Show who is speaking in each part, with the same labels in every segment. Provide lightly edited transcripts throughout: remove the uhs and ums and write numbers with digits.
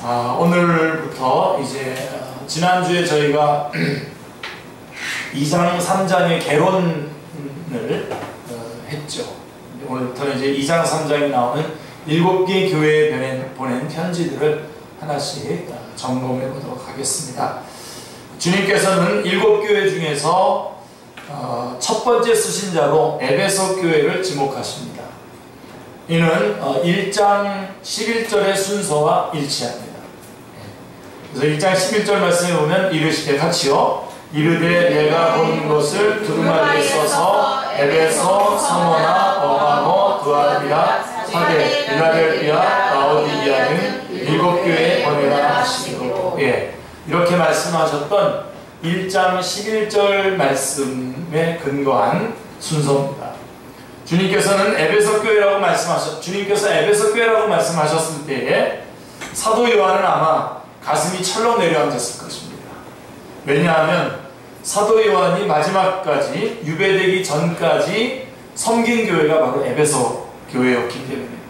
Speaker 1: 오늘부터 이제 지난주에 저희가 2장 3장의 개론을 했죠. 오늘부터는 이제 2장 3장에 나오는 7개 교회에 보낸 편지들을 하나씩 점검해 보도록 하겠습니다. 주님께서는 7교회 중에서 첫 번째 수신자로 에베소 교회를 지목하십니다. 이는 1장 11절의 순서와 일치합니다. 그래서 1장 11절 말씀에 보면 이르시되 같이요. 이르되 내가 본 것을 두루마리에 써서 에베소, 서머나, 버가모, 두아디라, 사데, 빌라델피아, 라오디게아 등 7교회에 보내라 하시고, 이렇게 말씀하셨던 1장 11절 말씀에 근거한 순서입니다. 주님께서 에베소 교회라고 말씀하셨을 때에 사도 요한은 아마 가슴이 철렁 내려앉았을 것입니다. 왜냐하면 사도 요한이 마지막까지 유배되기 전까지 섬긴 교회가 바로 에베소 교회였기 때문입니다.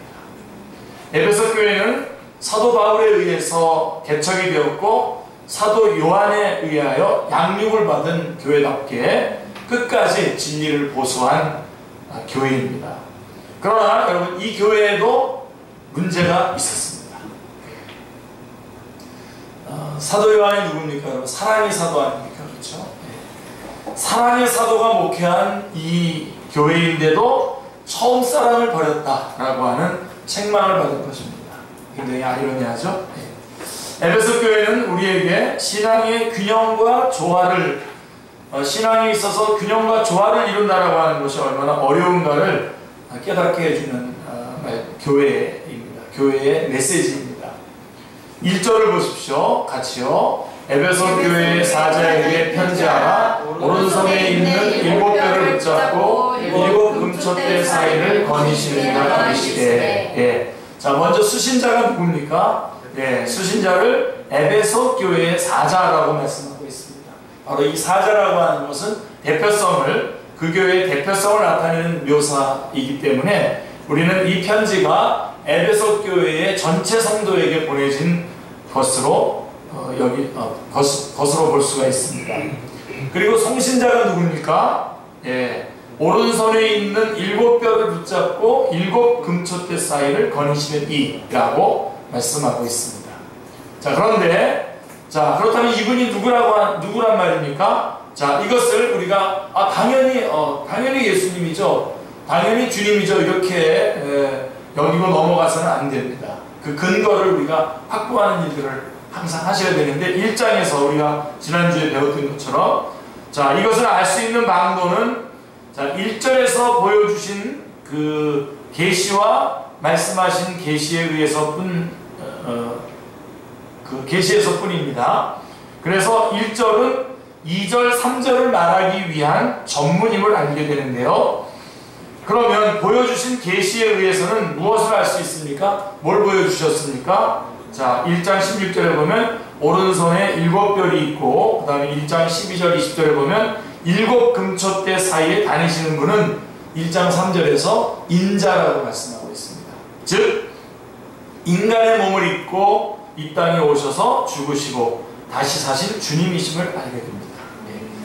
Speaker 1: 에베소 교회는 사도 바울에 의해서 개척이 되었고 사도 요한에 의하여 양육을 받은 교회답게 끝까지 진리를 보수한 교회입니다. 그러나 여러분, 이 교회에도 문제가 있었습니다. 사도 요한이 누굽니까? 여러분, 사랑의 사도 아닙니까? 그렇죠? 사랑의 사도가 목회한 이 교회인데도 처음 사랑을 버렸다라고 하는 책망을 받은 것입니다. 굉장히 아이러니하죠? 에베소 교회는 우리에게 신앙의 균형과 조화를 신앙에 있어서 균형과 조화를 이룬다라고 하는 것이 얼마나 어려운가를 깨닫게 해주는 교회입니다. 교회의 메시지입니다. 1절을 보십시오. 같이요. 에베소 교회의 사자에게 편지하라. 오른손에 있는 7뼈를 붙잡고 7 금촛대 사이를 거니시느니라 하시되. 자, 먼저 수신자가 누굽니까? 수신자를 에베소 교회의 사자라고 말씀하고 있습니다. 바로 이 사자라고 하는 것은 그 교회의 대표성을 나타내는 묘사이기 때문에 우리는 이 편지가 에베소 교회의 전체 성도에게 보내진 것으로 것으로 볼 수가 있습니다. 그리고 송신자가 누굽니까? 오른손에 있는 7뼈를 붙잡고 7 금촛대 사이를 거니시는 이라고 말씀하고 있습니다. 자, 그런데 그렇다면 이분이 누구란 말입니까? 자, 이것을 우리가 당연히 예수님이죠, 당연히 주님이죠, 이렇게 여기고 넘어가서는 안 됩니다. 그 근거를 우리가 확보하는 일들을 항상 하셔야 되는데 1장에서 우리가 지난주에 배웠던 것처럼 이것을 알 수 있는 방도는 1절에서 보여주신 그 계시와 말씀하신 계시에 의해서뿐입니다. 그래서 1절은 2절, 3절을 말하기 위한 전문임을 알게 되는데요. 그러면 보여주신 계시에 의해서는 무엇을 알 수 있습니까? 뭘 보여주셨습니까? 자, 1장 16절에 보면 오른손에 7뼈이 있고, 그 다음에 1장 12절, 20절에 보면 7 금촛대 사이에 다니시는 분은 1장 3절에서 인자라고 말씀하고 있습니다. 즉, 인간의 몸을 입고 이 땅에 오셔서 죽으시고 다시 사신 주님이심을 알게 됩니다.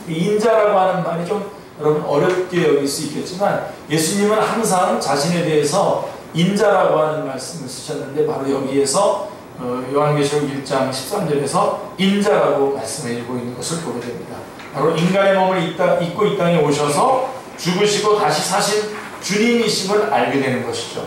Speaker 1: 인자라고 하는 말이 좀 여러분 어렵게 여길 수 있겠지만 예수님은 항상 자신에 대해서 인자라고 하는 말씀을 쓰셨는데 바로 여기에서 요한계시록 1장 13절에서 인자라고 말씀해주고 있는 것을 보게 됩니다. 바로 인간의 몸을 입고 이 땅에 오셔서 죽으시고 다시 사신 주님이심을 알게 되는 것이죠.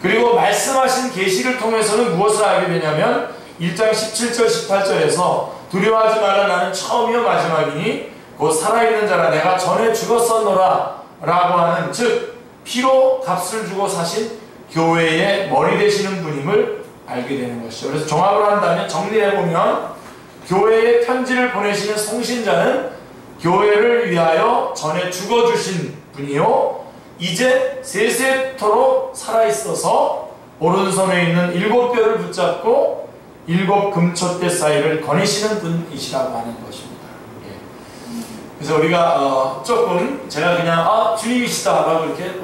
Speaker 1: 그리고 말씀하신 계시를 통해서는 무엇을 알게 되냐면 1장 17절 18절에서 두려워하지 말라, 나는 처음이요 마지막이니 곧 살아있는 자라, 내가 전에 죽었었노라 라고 하는, 즉 피로 값을 주고 사신 교회의 머리 되시는 분임을 알게 되는 것이죠. 그래서 종합을 한다면, 정리해보면 교회에 편지를 보내시는 송신자는 교회를 위하여 전에 죽어주신 분이요, 이제 세세토록 살아있어서 오른손에 있는 7뼈를 붙잡고 7 금촛대 사이를 거니시는 분이시라고 하는 것입니다. 그래서 우리가 조금 제가 그냥 주님이시다라고 이렇게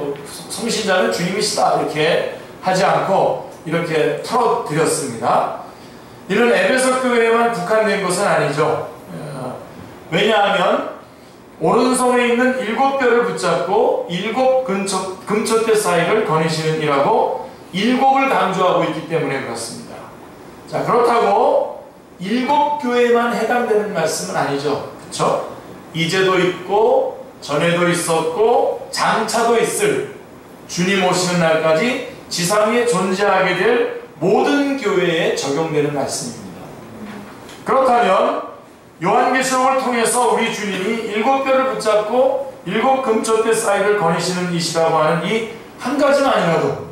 Speaker 1: 송신자는 주님이시다 이렇게 하지 않고 이렇게 풀어드렸습니다. 이런 에베소 교회에만 국한된 것은 아니죠. 왜냐하면 오른손에 있는 7뼈를 붙잡고 7 금초대 사이를 거니시는 이라고 7을 강조하고 있기 때문에 그렇습니다. 자, 그렇다고 7 교회에만 해당되는 말씀은 아니죠. 그렇죠? 이제도 있고 전에도 있었고 장차도 있을 주님 오시는 날까지 지상 위에 존재하게 될 모든 교회에 적용되는 말씀입니다. 그렇다면 요한계시록을 통해서 우리 주님이 7뼈를 붙잡고 7 금초대 사이를 거니시는 이시라고 하는 이 한 가지만이라도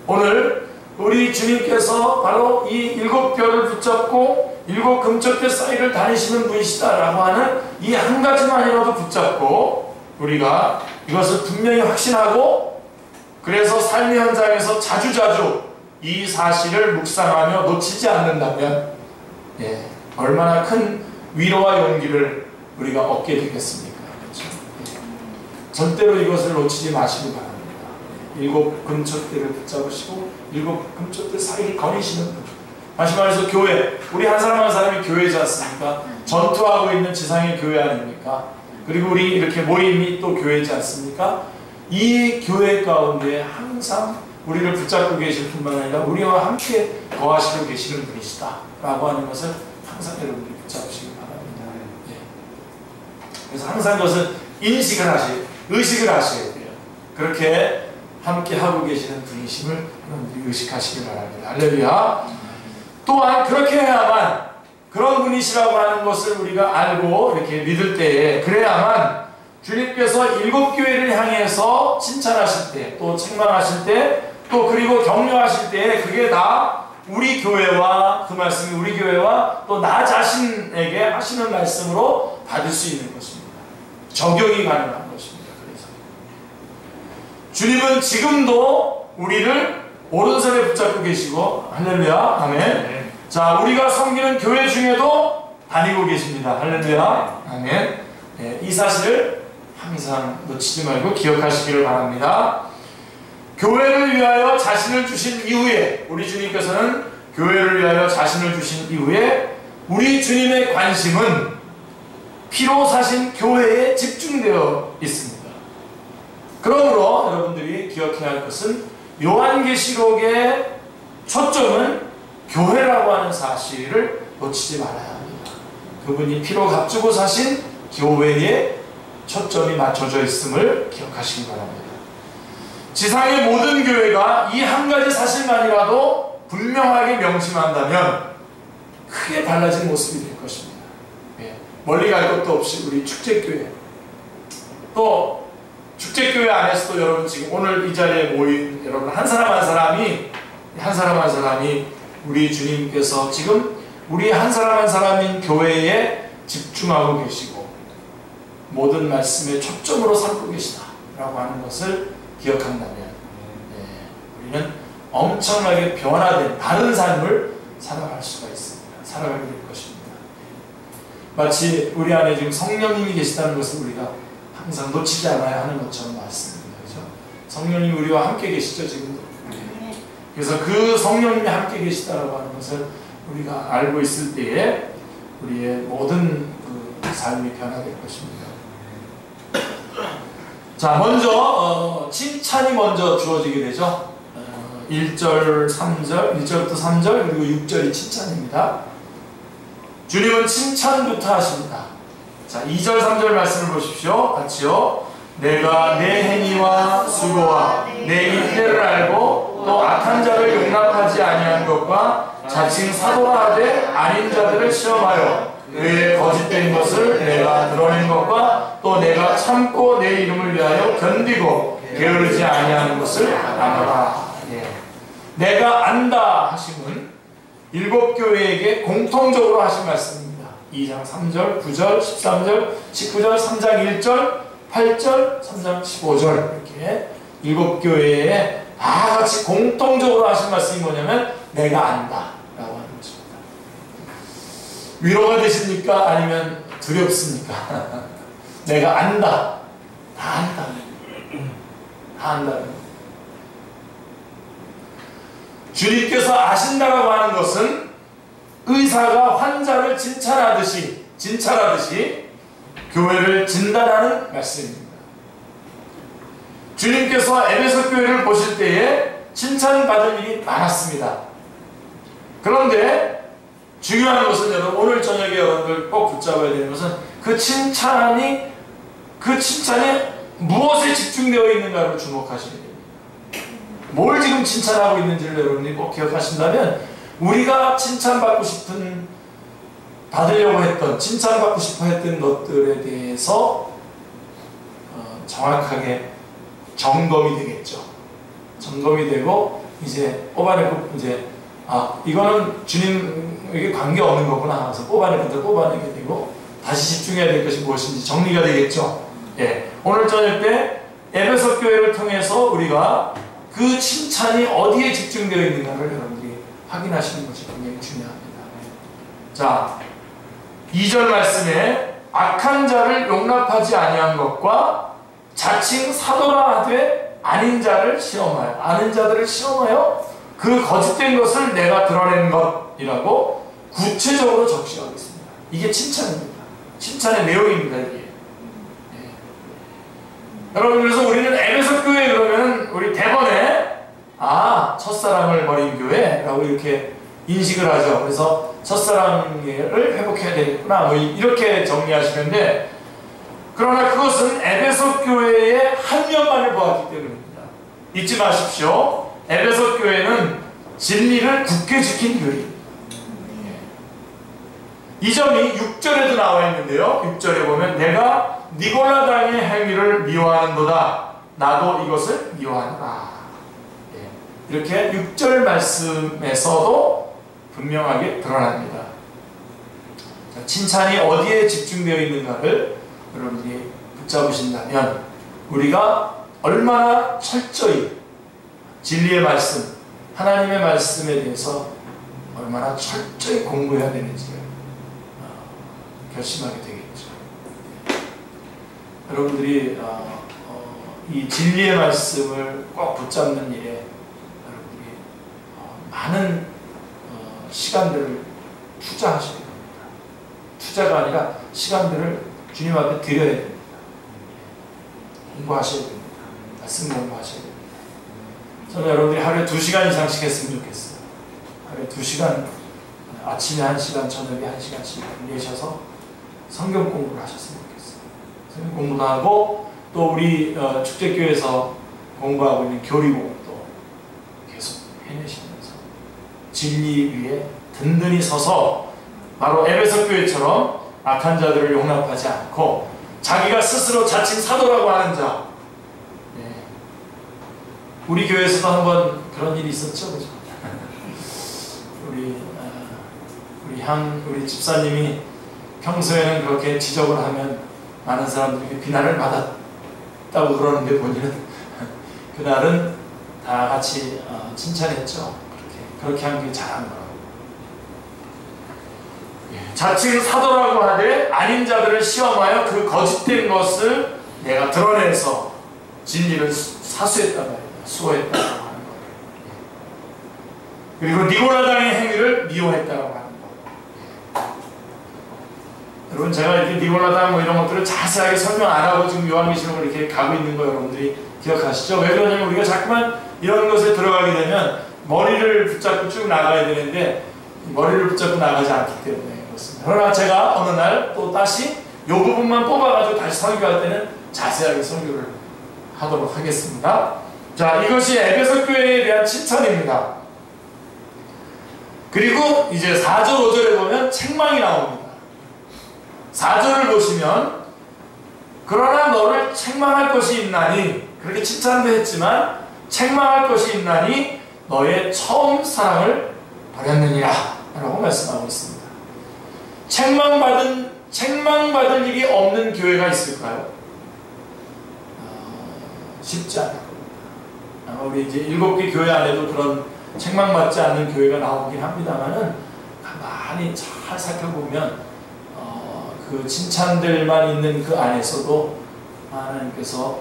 Speaker 1: 오늘 우리 주님께서 바로 이 7뼈를 붙잡고 7 금초대 사이를 다니시는 분이시다라고 하는 이 한 가지만이라도 붙잡고 우리가 이것을 분명히 확신하고 그래서 삶의 현장에서 자주자주 이 사실을 묵상하며 놓치지 않는다면 얼마나 큰 위로와 용기를 우리가 얻게 되겠습니까? 그렇죠? 절대로 이것을 놓치지 마시기 바랍니다. 7 금초대를 붙잡으시고 7 금초대 사이를 거니시는 분. 다시 말해서 교회, 우리 한 사람 한 사람이 교회지 않습니까? 전투하고 있는 지상의 교회 아닙니까? 그리고 우리 이렇게 모임이 또 교회지 않습니까? 이 교회 가운데 항상 우리를 붙잡고 계실 뿐만 아니라 우리와 함께 거하시고 계시는 분이시다 라고 하는 것을 항상 여러분들이 붙잡으시기 바랍니다. 그래서 항상 그것을 의식을 하셔야 돼요. 그렇게 함께 하고 계시는 분이심을 여러분들이 의식하시기 바랍니다. 할렐루야. 또한 그렇게 해야만 그런 분이시라고 하는 것을 우리가 알고 이렇게 믿을 때에 그래야만 주님께서 7 교회를 향해서 칭찬하실 때 또 책망하실 때 또 그리고 격려하실 때 그게 다 우리 교회와 그 말씀이 우리 교회와 또 나 자신에게 하시는 말씀으로 받을 수 있는 것입니다. 적용이 가능한 것입니다. 그래서 주님은 지금도 우리를 오른손에 붙잡고 계시고 할렐루야 아멘. 자, 우리가 섬기는 교회 중에도 다니고 계십니다. 할렐루야 아멘. 이 사실을 항상 놓치지 말고 기억하시기를 바랍니다. 교회를 위하여 자신을 주신 이후에 우리 주님께서는 교회를 위하여 자신을 주신 이후에 우리 주님의 관심은 피로 사신 교회에 집중되어 있습니다. 그러므로 여러분들이 기억해야 할 것은 요한계시록의 초점은 교회라고 하는 사실을 놓치지 말아야 합니다. 그분이 피로 값주고 사신 교회에 초점이 맞춰져 있음을 기억하시기 바랍니다. 지상의 모든 교회가 이 한 가지 사실만이라도 분명하게 명심한다면 크게 달라진 모습이 될 것입니다. 멀리 갈 것도 없이 우리 축제교회 또 축제교회 안에서도 여러분 지금 오늘 이 자리에 모인 여러분 한 사람 한 사람이 우리 주님께서 지금 우리 한 사람 한 사람인 교회에 집중하고 계시고 모든 말씀에 초점으로 삼고 계시다라고 하는 것을 기억한다면 우리는 엄청나게 변화된 다른 삶을 살아갈 수가 있습니다. 살아가게 될 것입니다. 마치 우리 안에 지금 성령님이 계시다는 것을 우리가 항상 놓치지 않아야 하는 것처럼 맞습니다. 그렇죠? 성령님이 우리와 함께 계시죠 지금도. 그래서 그 성령님이 함께 계시다라고 하는 것을 우리가 알고 있을 때에 우리의 모든 그 삶이 변화될 것입니다. 자, 먼저 칭찬이 먼저 주어지게 되죠. 1절, 3절, 1절부터 3절 그리고 6절이 칭찬입니다. 주님은 칭찬부터 하십니다. 자, 2절, 3절 말씀을 보십시오. 같이요. 내가 내 행위와 수고와 내 인내를 알고 또 악한 자를 용납하지 아니한 것과 자칭 사도라 하되 아닌 자들을 시험하여 그의 거짓된 것을 내가 드러낸 것과 또 내가 참고 내 이름을 위하여 견디고 게으르지 아니하는 것을 아노라. 내가 안다 하심은 7 교회에게 공통적으로 하신 말씀입니다. 2장 3절, 9절, 13절, 19절, 3장 1절, 8절, 3장 15절 이렇게 7 교회에 다 같이 공통적으로 하신 말씀이 뭐냐면 내가 안다 라고 하는 것입니다. 위로가 되십니까? 아니면 두렵습니까? 내가 안다. 다 안다. 다 안다. 주님께서 아신다라고 하는 것은 의사가 환자를 진찰하듯이 교회를 진단하는 말씀입니다. 주님께서 에베소 교회를 보실 때에 칭찬받을 일이 많았습니다. 그런데 중요한 것은 여러분, 오늘 저녁에 여러분들 꼭 붙잡아야 되는 것은 그 칭찬이 무엇에 집중되어 있는가를 주목하셔야 됩니다. 뭘 지금 칭찬하고 있는지를 여러분이 꼭 기억하신다면, 우리가 칭찬받고 받으려고 했던, 칭찬받고 싶어 했던 것들에 대해서 정확하게 점검이 되겠죠. 점검이 되고, 이제 뽑아내고, 이거는 주님에게 관계없는 거구나 하면서 뽑아내게 되고, 다시 집중해야 될 것이 무엇인지 정리가 되겠죠. 예. 오늘 저녁 때 에베소 교회를 통해서 우리가 그 칭찬이 어디에 집중되어 있는가를 여러분들이 확인하시는 것이 굉장히 중요합니다. 자, 2절 말씀에 악한 자를 용납하지 아니한 것과 자칭 사도라 하되 아닌 자들을 시험하여 그 거짓된 것을 내가 드러낸 것이라고 구체적으로 적시하고 있습니다. 이게 칭찬입니다. 칭찬의 내용입니다. 이게. 여러분, 그래서 우리는 에베소 교회 그러면 우리 대번에 첫사랑을 버린 교회라고 이렇게 인식을 하죠. 그래서 첫사랑을 회복해야 되겠구나, 이렇게 정리하시는데, 그러나 그것은 에베소 교회의 한 면만을 보았기 때문입니다. 잊지 마십시오. 에베소 교회는 진리를 굳게 지킨 교회입니다. 이 점이 6절에도 나와 있는데요. 6절에 보면 내가 니골라당의 행위를 미워하는도다. 나도 이것을 미워하노라. 이렇게 6절 말씀에서도 분명하게 드러납니다. 칭찬이 어디에 집중되어 있는가를 여러분들이 붙잡으신다면, 우리가 얼마나 철저히 진리의 말씀, 하나님의 말씀에 대해서 얼마나 철저히 공부해야 되는지를 결심하게 되겠죠. 여러분들이 이 진리의 말씀을 꼭 붙잡는 일에 여러분들이 많은 시간들을 투자하셔야 됩니다. 투자가 아니라 시간들을 주님 앞에 드려야 됩니다. 공부하셔야 됩니다. 말씀 공부하셔야 됩니다. 저는 여러분들이 하루에 2시간 이상씩 했으면 좋겠어요. 하루에 2시간, 아침에 1시간, 저녁에 1시간씩 내셔서 성경 공부를 하셨으면 좋겠어요. 성경 공부도 하고, 또 우리 축제교회에서 공부하고 있는 교리공부도 계속 해내시면서 진리 위에 든든히 서서, 바로 에베소 교회처럼 악한 자들을 용납하지 않고 자기가 스스로 자칭 사도라고 하는 자. 우리 교회에서도 한번 그런 일이 있었죠, 그죠? 우리 집사님이 평소에는 그렇게 지적을 하면 많은 사람들에게 비난을 받았다고 그러는데, 본인은 그날은 다 같이 칭찬했죠. 그렇게 한 게 잘한 거라고. 자칭 사도라고 하되 아닌 자들을 시험하여 그 거짓된 것을 내가 드러내서 진리를 사수했단 말이에요. 수호했다고 하는 거예요. 그리고 니고라당의 행위를 미워했다고 하는 거예요. 여러분, 제가 이렇게 니고라당 이런 것들을 자세하게 설명 안 하고 지금 요한계시록을 이렇게 가고 있는 거 여러분들이 기억하시죠? 왜 그러냐면, 우리가 자꾸만 이런 것에 들어가게 되면 머리를 붙잡고 쭉 나가야 되는데 머리를 붙잡고 나가지 않기 때문에 그렇습니다. 그러나 제가 어느 날 또 다시 이 부분만 뽑아가지고 다시 설교할 때는 자세하게 설교를 하도록 하겠습니다. 자, 이것이 에베소 교회에 대한 칭찬입니다. 그리고 이제 4절, 5절에 보면 책망이 나옵니다. 4절을 보시면, 그러나 너를 책망할 것이 있나니, 그렇게 칭찬도 했지만 책망할 것이 있나니 너의 처음 사랑을 버렸느니라 라고 말씀하고 있습니다. 책망받을 일이 없는 교회가 있을까요? 쉽지 않을 겁니다. 아마 우리 이제 7개 교회 안에도 그런 책망받지 않는 교회가 나오긴 합니다만은, 가만히 잘 살펴보면 그 칭찬들만 있는 그 안에서도 하나님께서,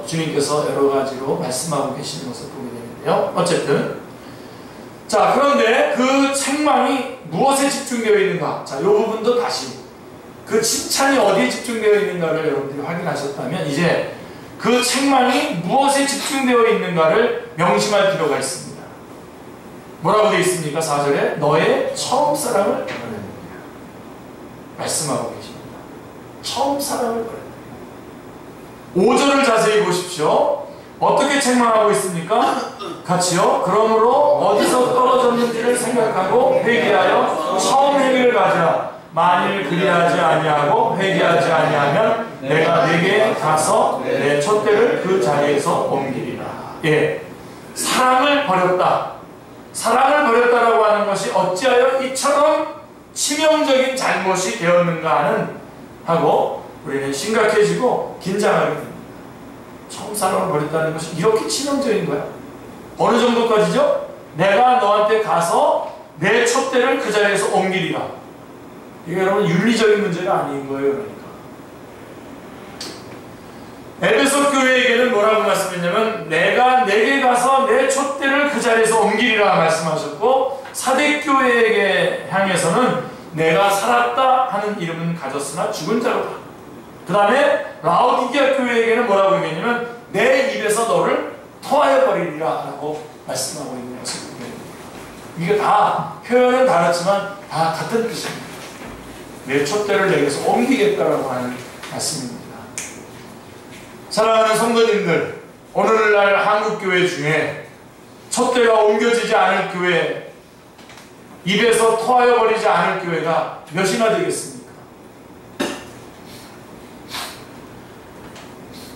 Speaker 1: 주님께서 여러 가지로 말씀하고 계시는 것을 보게 되는데요. 어쨌든, 자, 그런데 그 책망이 무엇에 집중되어 있는가? 자, 이 부분도 다시 그 칭찬이 어디에 집중되어 있는가를 여러분들이 확인하셨다면 이제 그 책망이 무엇에 집중되어 있는가를 명심할 필요가 있습니다. 뭐라고 되어 있습니까? 4절에 너의 처음 사랑을 버렸느냐 말씀하고 계십니다. 처음 사랑을 버렸느냐. 5절을 자세히 보십시오. 어떻게 책망하고 있습니까? 같이요. 그러므로 어디서 떨어졌는지를 생각하고 회개하여 처음 행위를 가지라. 만일 그리하지 아니하고 회개하지 아니하면 내가 네게 가서 내 촛대를 그 자리에서 옮기리라. 예, 사랑을 버렸다. 사랑을 버렸다라고 하는 것이 어찌하여 이처럼 치명적인 잘못이 되었는가 하고 우리는 심각해지고 긴장하게 됩니다. 처음 사랑을 버렸다는 것이 이렇게 치명적인 거야. 어느 정도까지죠? 내가 너한테 가서 내 촛대를 그 자리에서 옮기리라. 이게 여러분 윤리적인 문제가 아닌 거예요. 그러니까 에베소 교회에게는 뭐라고 말씀했냐면 내가 내게 가서 내 촛대를 그 자리에서 옮기리라 말씀하셨고, 사대교회에게 향해서는 내가 살았다 하는 이름은 가졌으나 죽은 자로다. 그 다음에 라오디게아 교회에게는 뭐라고 얘기했냐면 내 입에서 너를 토하여 버리리라 라고 말씀하고 있는 것입니다. 이게 다 표현은 다르지만 다 같은 뜻입니다. 내 촛대를 내게서 옮기겠다라고 하는 말씀입니다. 사랑하는 성도님들, 오늘날 한국교회 중에 촛대가 옮겨지지 않을 교회, 입에서 토하여 버리지 않을 교회가 몇이나 되겠습니까?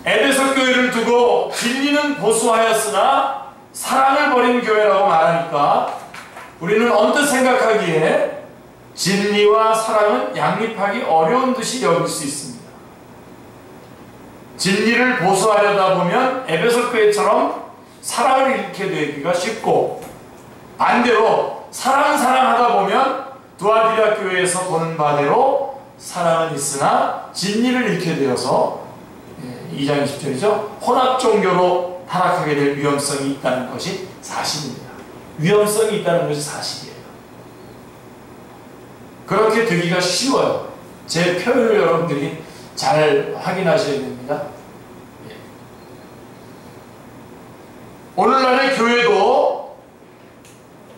Speaker 1: 에베소 교회를 두고 진리는 보수하였으나 사랑을 버린 교회라고 말하니까 우리는 언뜻 생각하기에 진리와 사랑은 양립하기 어려운 듯이 여길 수 있습니다. 진리를 보수하려다 보면 에베소 교회처럼 사랑을 잃게 되기가 쉽고, 반대로 사랑하다 보면 두아디라 교회에서 보는 바대로 사랑은 있으나 진리를 잃게 되어서 2장 20절이죠. 혼합 종교로 타락하게 될 위험성이 있다는 것이 사실입니다. 위험성이 있다는 것이 사실이에요. 그렇게 되기가 쉬워요. 제 표현을 여러분들이 잘 확인하셔야 됩니다. 오늘날의 교회도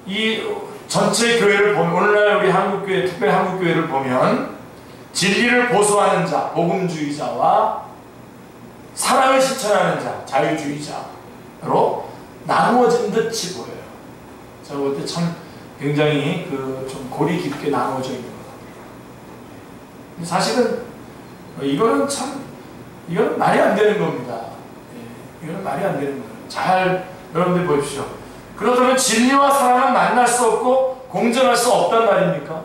Speaker 1: 이 전체 교회를 보면, 오늘날 우리 한국교회, 특별히 한국교회를 보면 진리를 보수하는 자, 복음주의자와 사랑을 실천하는 자, 자유주의자로 나누어진 듯이 보여요. 제가 볼 때 참 굉장히 좀 골이 깊게 나누어져 있는 것 같아요. 사실은 이거는 말이 안 되는 겁니다. 이거는 말이 안 되는 거예요. 잘 여러분들 보십시오. 그렇다면 진리와 사랑은 만날 수 없고 공존할 수 없단 말입니까?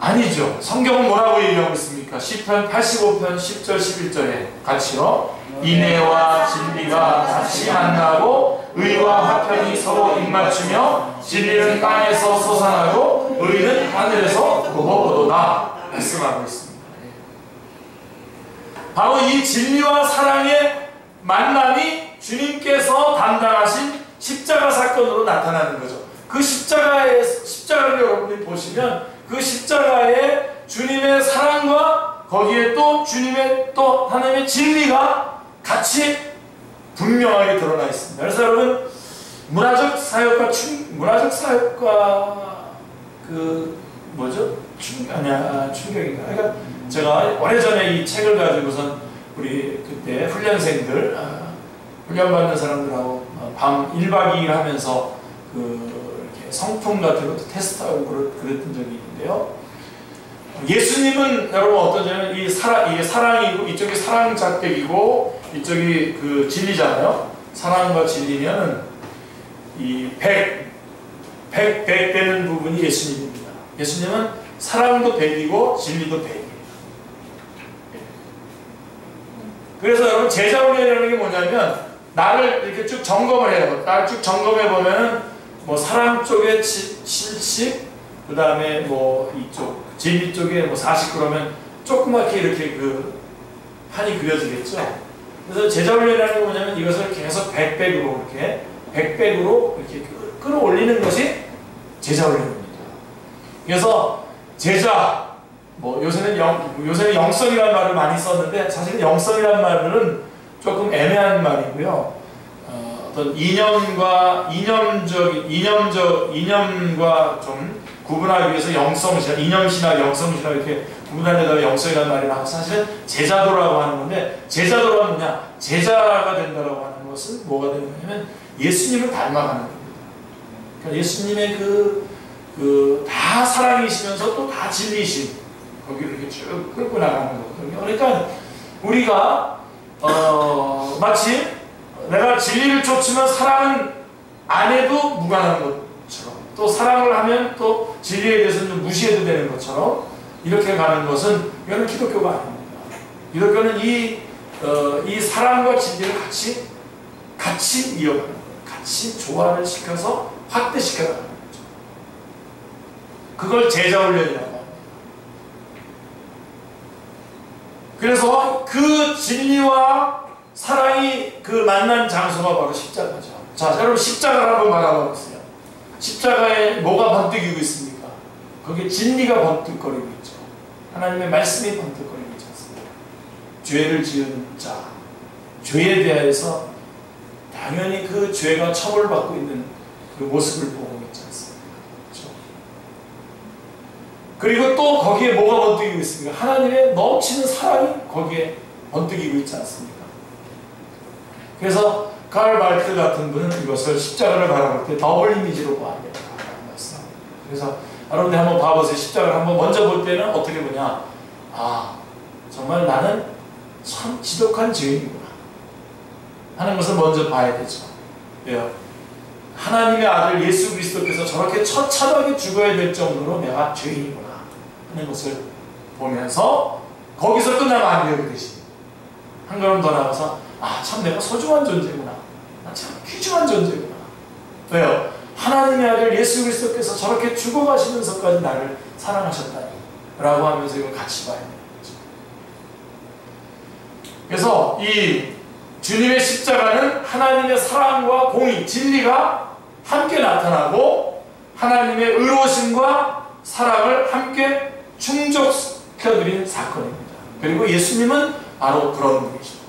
Speaker 1: 아니죠. 성경은 뭐라고 얘기하고 있습니까? 시편 85편 10절 11절에 같이요. 인애와 진리가 같이 만나고 의와 화평이 서로 입맞추며 진리는 땅에서 솟아나고 의는 하늘에서 돋아오도다 말씀하고 있습니다. 바로 이 진리와 사랑의 만남이 주님께서 담당하신 십자가 사건으로 나타나는 거죠. 그 십자가를 여러분들이 보시면 그 십자가에 주님의 사랑과 거기에 또 주님의 또 하나님의 진리가 같이 분명하게 드러나 있습니다. 그래서 여러분 문화적 사역과 충격인가? 그러니까 제가 오래전에 이 책을 가지고선 우리 그때 훈련생들, 훈련받는 사람들하고 밤 1박 2일 하면서 이렇게 성품 같은 것도 테스트하고 그랬던 적이 있는데요. 예수님은 여러분 어떠냐면 이게 사랑이고 이쪽이 사랑 작백이고 이쪽이 그 진리잖아요. 사랑과 진리면은 이 100 되는 부분이 예수님입니다. 예수님은 사랑도 100이고 진리도 100이에요. 그래서 여러분 제자훈련이라는 게 뭐냐면 나를 이렇게 쭉 점검을 해요. 나를 쭉 점검해 보면은 뭐 사랑 쪽에 70, 그 다음에 뭐 이쪽 진리 쪽에 뭐 40 그러면 조그맣게 이렇게 그 판이 그려지겠죠. 그래서 제자훈련이라는 게 뭐냐면 이것을 계속 100으로 이렇게 끌어올리는 것이 제자 훈련입니다. 그래서 제자, 요새는 영성이라는 말을 많이 썼는데 사실 영성이라는 말은 조금 애매한 말이고요. 어떤 이념과 좀 구분하기 위해서 영성신학, 이념신학, 영성신학 이렇게 구분하려다가 영성이라는 말이 나와서 사실은 제자도라고 하는 건데, 제자도란 뭐냐? 제자가 된다라고 하는 것은 뭐가 되는 거냐면 예수님을 닮아가는 겁니다. 그러니까 예수님의 다 사랑이시면서 또 다 진리이신 거기를 이렇게 쭉 끌고 나가는 거거든요. 그러니까 우리가 마치 내가 진리를 쫓지만 사랑은 안 해도 무관한 것처럼, 또 사랑을 하면 또 진리에 대해서는 좀 무시해도 되는 것처럼 이렇게 가는 것은 이거는 기독교가 아닙니다. 기독교는 이 사랑과 진리를 같이 이어가는 거예요. 같이 조화를 시켜서 확대시켜 나가는 거죠. 그걸 제자훈련이라고 합니다. 그래서 그 진리와 사랑이 만난 장소가 바로 십자가죠. 자, 여러분 십자가를 한번 바라봐 보세요. 십자가에 뭐가 번뜩이고 있습니까? 거기에 진리가 번뜩거리고 있죠. 하나님의 말씀이 번뜩거리고 있지 않습니까? 죄를 지은 자, 죄에 대해서 당연히 그 죄가 처벌받고 있는 그 모습을 보고 있지 않습니까? 그렇죠? 그리고 또 거기에 뭐가 번뜩이고 있습니까? 하나님의 넘치는 사랑이 거기에 번뜩이고 있지 않습니까? 그래서 칼 바르트 같은 분은 이것을 십자가를 바라볼 때 더블 이미지로 봐야 된다고 말씀합니다. 그래서 여러분들 한번 봐보세요. 십자가를 한번 먼저 볼 때는 어떻게 보냐? 아, 정말 나는 참 지독한 죄인이구나 하는 것을 먼저 봐야 되죠. 왜요? 하나님의 아들 예수 그리스도께서 저렇게 처참하게 죽어야 될 정도로 내가 죄인이구나 하는 것을 보면서 거기서 끝나면 안 돼요. 그 대신 한 걸음 더 나가서 아, 참 내가 소중한 존재구나. 참 귀중한 존재구나. 왜요? 하나님의 아들 예수 그리스도께서 저렇게 죽어가시면서까지 나를 사랑하셨다니 라고 하면서 이걸 같이 봐야 돼요. 그래서 이 주님의 십자가는 하나님의 사랑과 공의, 진리가 함께 나타나고 하나님의 의로우심과 사랑을 함께 충족시켜드린 사건입니다. 그리고 예수님은 바로 그런 분이십니다.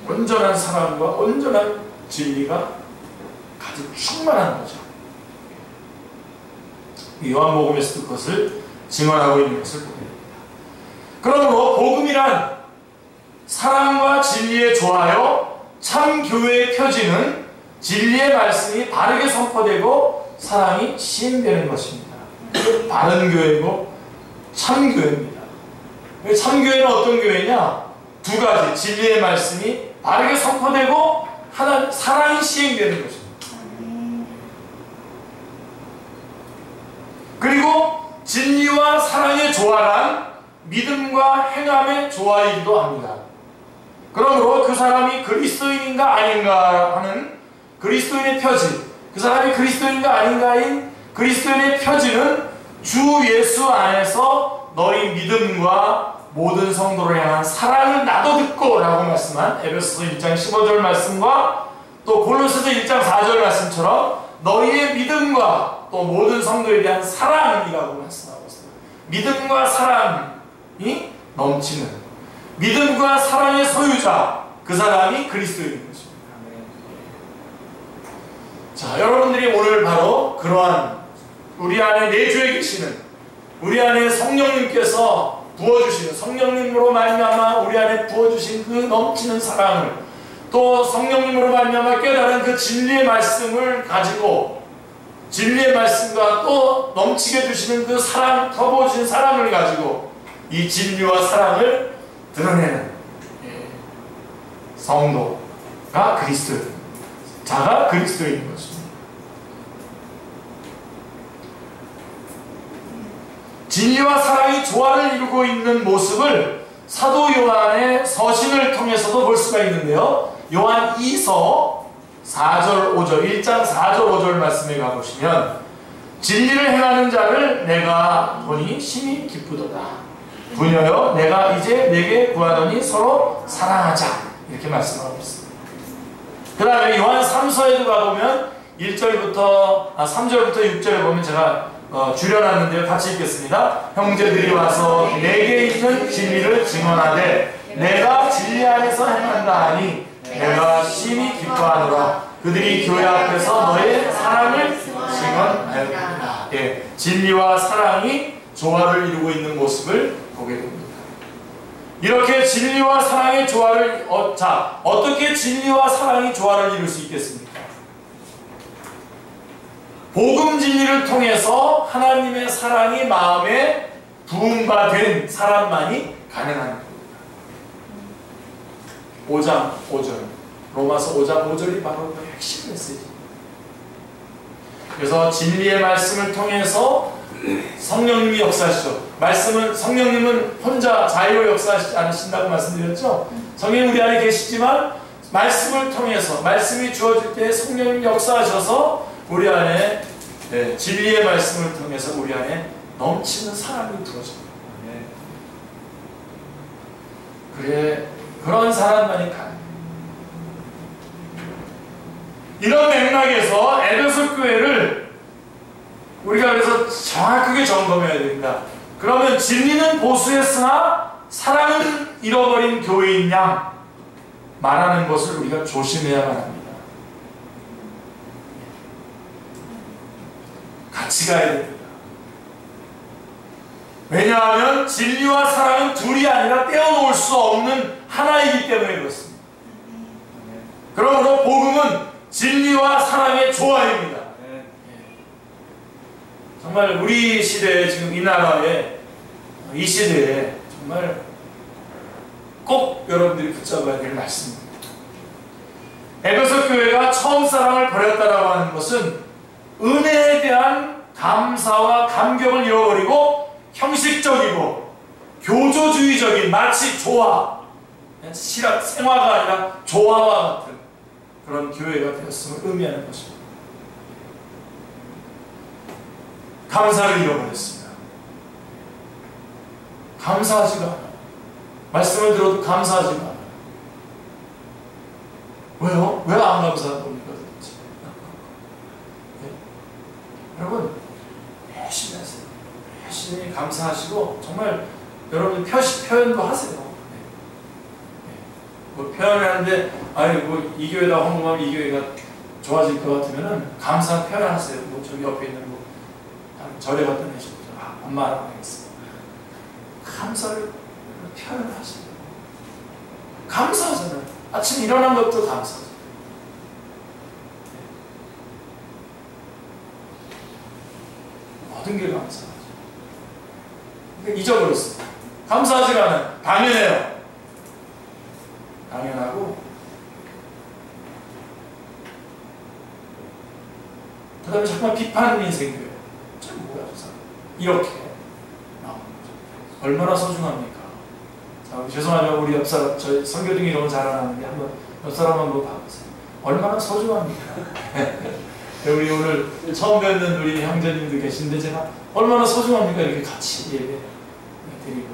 Speaker 1: 온전한 사랑과 온전한 진리가 가득 충만한 거죠. 요한복음에서도 그것을 증언하고 있는 것을 보게 됩니다. 그러므로 복음이란 사랑과 진리에 조하여 참 교회의 표지는 진리의 말씀이 바르게 선포되고 사랑이 시행되는 것입니다. 바른 교회고 참 교회입니다. 참 교회는 어떤 교회냐? 두 가지, 진리의 말씀이 바르게 선포되고 사랑이 시행되는 것입니다. 그리고 진리와 사랑의 조화란 믿음과 행함의 조화이기도 합니다. 그러므로 그 사람이 그리스도인인가 아닌가 하는 그리스도인의 표지, 그 사람이 그리스도인가 아닌가인 그리스도인의 표지는 주 예수 안에서 너희 믿음과 모든 성도를 향한 사랑을 나도 듣고 라고 말씀한 에베소서 1장 15절 말씀과 또 골로새서 1장 4절 말씀처럼 너희의 믿음과 또 모든 성도에 대한 사랑이라고 말씀하고 있습니다. 믿음과 사랑이 넘치는, 믿음과 사랑의 소유자, 그 사람이 그리스도인 것입니다. 자, 여러분들이 오늘 바로 그러한 우리 안에 내주에 계시는, 우리 안에 성령님께서 부어주시는, 성령님으로 말미암아 우리 안에 부어주신 그 넘치는 사랑을, 또 성령님으로 말미암아 깨달은 그 진리의 말씀을 가지고, 진리의 말씀과 또 넘치게 주시는 그 사랑, 더 부어주신 사랑을 가지고 이 진리와 사랑을 드러내는 성도가 그리스도인, 자가 그리스도인 것입니다. 진리와 사랑이 조화를 이루고 있는 모습을 사도 요한의 서신을 통해서도 볼 수가 있는데요. 요한 2서 4절 5절 1장 4절 5절 말씀에 가보시면 진리를 행하는 자를 내가 보니 심히 기쁘도다. 부녀여 내가 이제 내게 구하노니 서로 사랑하자. 이렇게 말씀하고 있습니다. 그 다음에 요한 3서에도 가보면 1절부터 3절부터 6절에 보면 제가 줄여놨는데요. 같이 읽겠습니다. 형제들이 와서 내게 있는 진리를 증언하되 내가 진리 안에서 행한다 하니 내가 심히 기뻐하노라. 그들이 교회 앞에서 너의 사랑을 증언하였다. 예, 진리와 사랑이 조화를 이루고 있는 모습을 보게 됩니다. 이렇게 진리와 사랑의 조화를 어떻게 진리와 사랑이 조화를 이룰 수 있겠습니까? 복음 진리를 통해서 하나님의 사랑이 마음에 부음바 된 사람만이 가능한 겁니다. 5장 5절 로마서 5장 5절이 바로 그 핵심 메시지입니다. 그래서 진리의 말씀을 통해서 성령님이 역사하시죠. 성령님은 혼자 자유로 역사하시지 않으신다고 말씀드렸죠. 성령이 우리 안에 계시지만 말씀을 통해서 말씀이 주어질 때 성령님이 역사하셔서 우리 안에 진리의 말씀을 통해서 우리 안에 넘치는 사랑이 부어집니다. 그래 그런 사람만이 가능해요. 이런 맥락에서 에베소 교회를 우리가 그래서 정확하게 점검해야 됩니다. 그러면 진리는 보수했으나 사랑은 잃어버린 교회인 양 말하는 것을 우리가 조심해야만 합니다. 같이 가야 됩니다. 왜냐하면 진리와 사랑은 둘이 아니라 떼어놓을 수 없는 하나이기 때문에 그렇습니다. 그러므로 복음은 진리와 사랑의 조화입니다. 정말 우리 시대에 지금 이 나라에 이 시대에 정말 꼭 여러분들이 붙잡아야 될 말씀입니다. 에베소 교회가 처음 사랑을 버렸다라고 하는 것은 은혜에 대한 감사와 감격을 잃어버리고 형식적이고 교조주의적인 마치 조화, 실학 생화가 아니라 조화와 같은 그런 교회가 되었음을 의미하는 것입니다. 감사를 잃어버렸습니다. 감사하지가 않아요. 말씀을 들어도 감사하지가 않아요. 왜요? 왜 안 감사한 겁니까 도대체? 네? 여러분 열심히 하세요. 열심히 감사하시고 정말 여러분 표현도 하세요. 네. 네. 뭐 표현을 하는데 아니 뭐 이 교회다 헌금하면 이 교회가 좋아질 것 같으면은 감사 표현하세요. 뭐 저기 옆에 있는 뭐 절에 갔다 내시고 엄마라고 하겠습니다. 감사를 표현하세요. 감사하잖아요. 아침 일어난 것도 감사하죠. 모든 게 감사하죠. 근데 잊어버렸어요. 감사하지 않아요. 당연해요. 당연하고 그 다음에 정말 비판이 생겨요. 참 뭐야 저 사람. 이렇게 나오는 거죠. 얼마나 소중합니까? 자, 죄송하지만 우리 옆사람, 저 선교 중에 너무 잘하는데 한번 옆사람 한번 봐보세요. 얼마나 소중합니까? 우리 오늘 처음 뵙는 우리 형제님들 계신데 제가 얼마나 소중합니까? 이렇게 같이 예배 드리고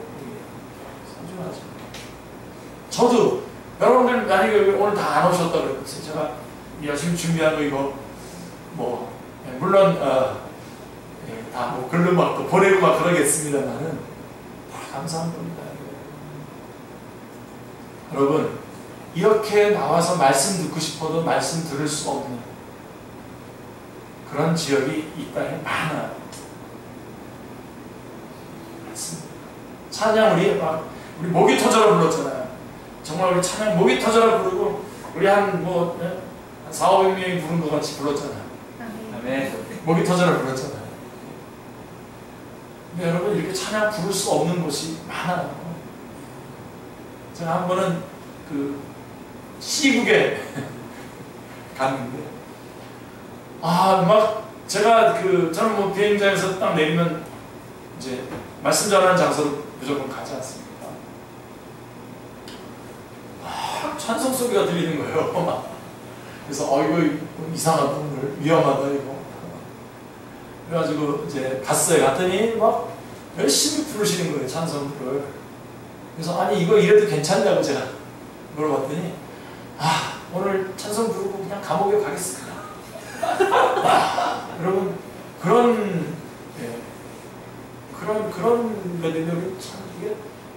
Speaker 1: 소중하죠. 저도 여러분들 만약에 오늘 다 안 오셨다 그랬어요. 제가 열심히 준비한 거 이거 뭐 물론 다 뭐 글로 막 또 보내고 막 그러겠습니다만은 다 감사한 겁니다. 여러분 이렇게 나와서 말씀 듣고 싶어도 말씀 들을 수 없는 그런 지역이 이 땅에 많아요. 맞습니다. 찬양 우리 목이 터져라 불렀잖아요. 정말 우리 찬양 목이 터져라 부르고 우리 한 400~500명이 부른 것 같이 불렀잖아요. 네. 목이 터져라 불렀잖아요. 근데 여러분 이렇게 찬양 부를 수 없는 곳이 많아요. 제가 한 번은 그 시국에 갔는데 막 제가 저는 뭐 비행장에서 딱 내리면 이제 말씀 전하는 장소로 무조건 가지 않습니까? 찬송 소리가 들리는 거예요. 그래서 이거 이상하다 오늘 위험하다 이거. 그래가지고 이제 갔더니 막 열심히 부르시는 거예요 찬송을. 그래서 아니 이거 이래도 괜찮냐고 제가 물어봤더니 오늘 찬송 부르고 그냥 감옥에 가겠습니다. 여러분 그런 그런 것들이 참 이게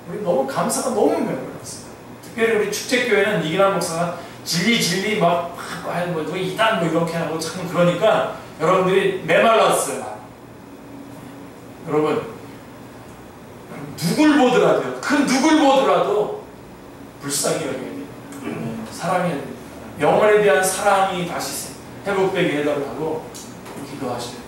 Speaker 1: 우리 너무 감사가 너무 많습니다. 특별히 우리 축제교회는 이기란 목사가 진리 뭐 이단 뭐 이렇게 하고 참 그러니까 여러분들이 메말랐어요. 여러분 누굴 보더라도요. 그 누굴 보더라도 불쌍히 여겨야 돼요. 사랑해야 돼요. 영혼에 대한 사랑이 다시 회복되게 해달라고 기도하셔야 돼요.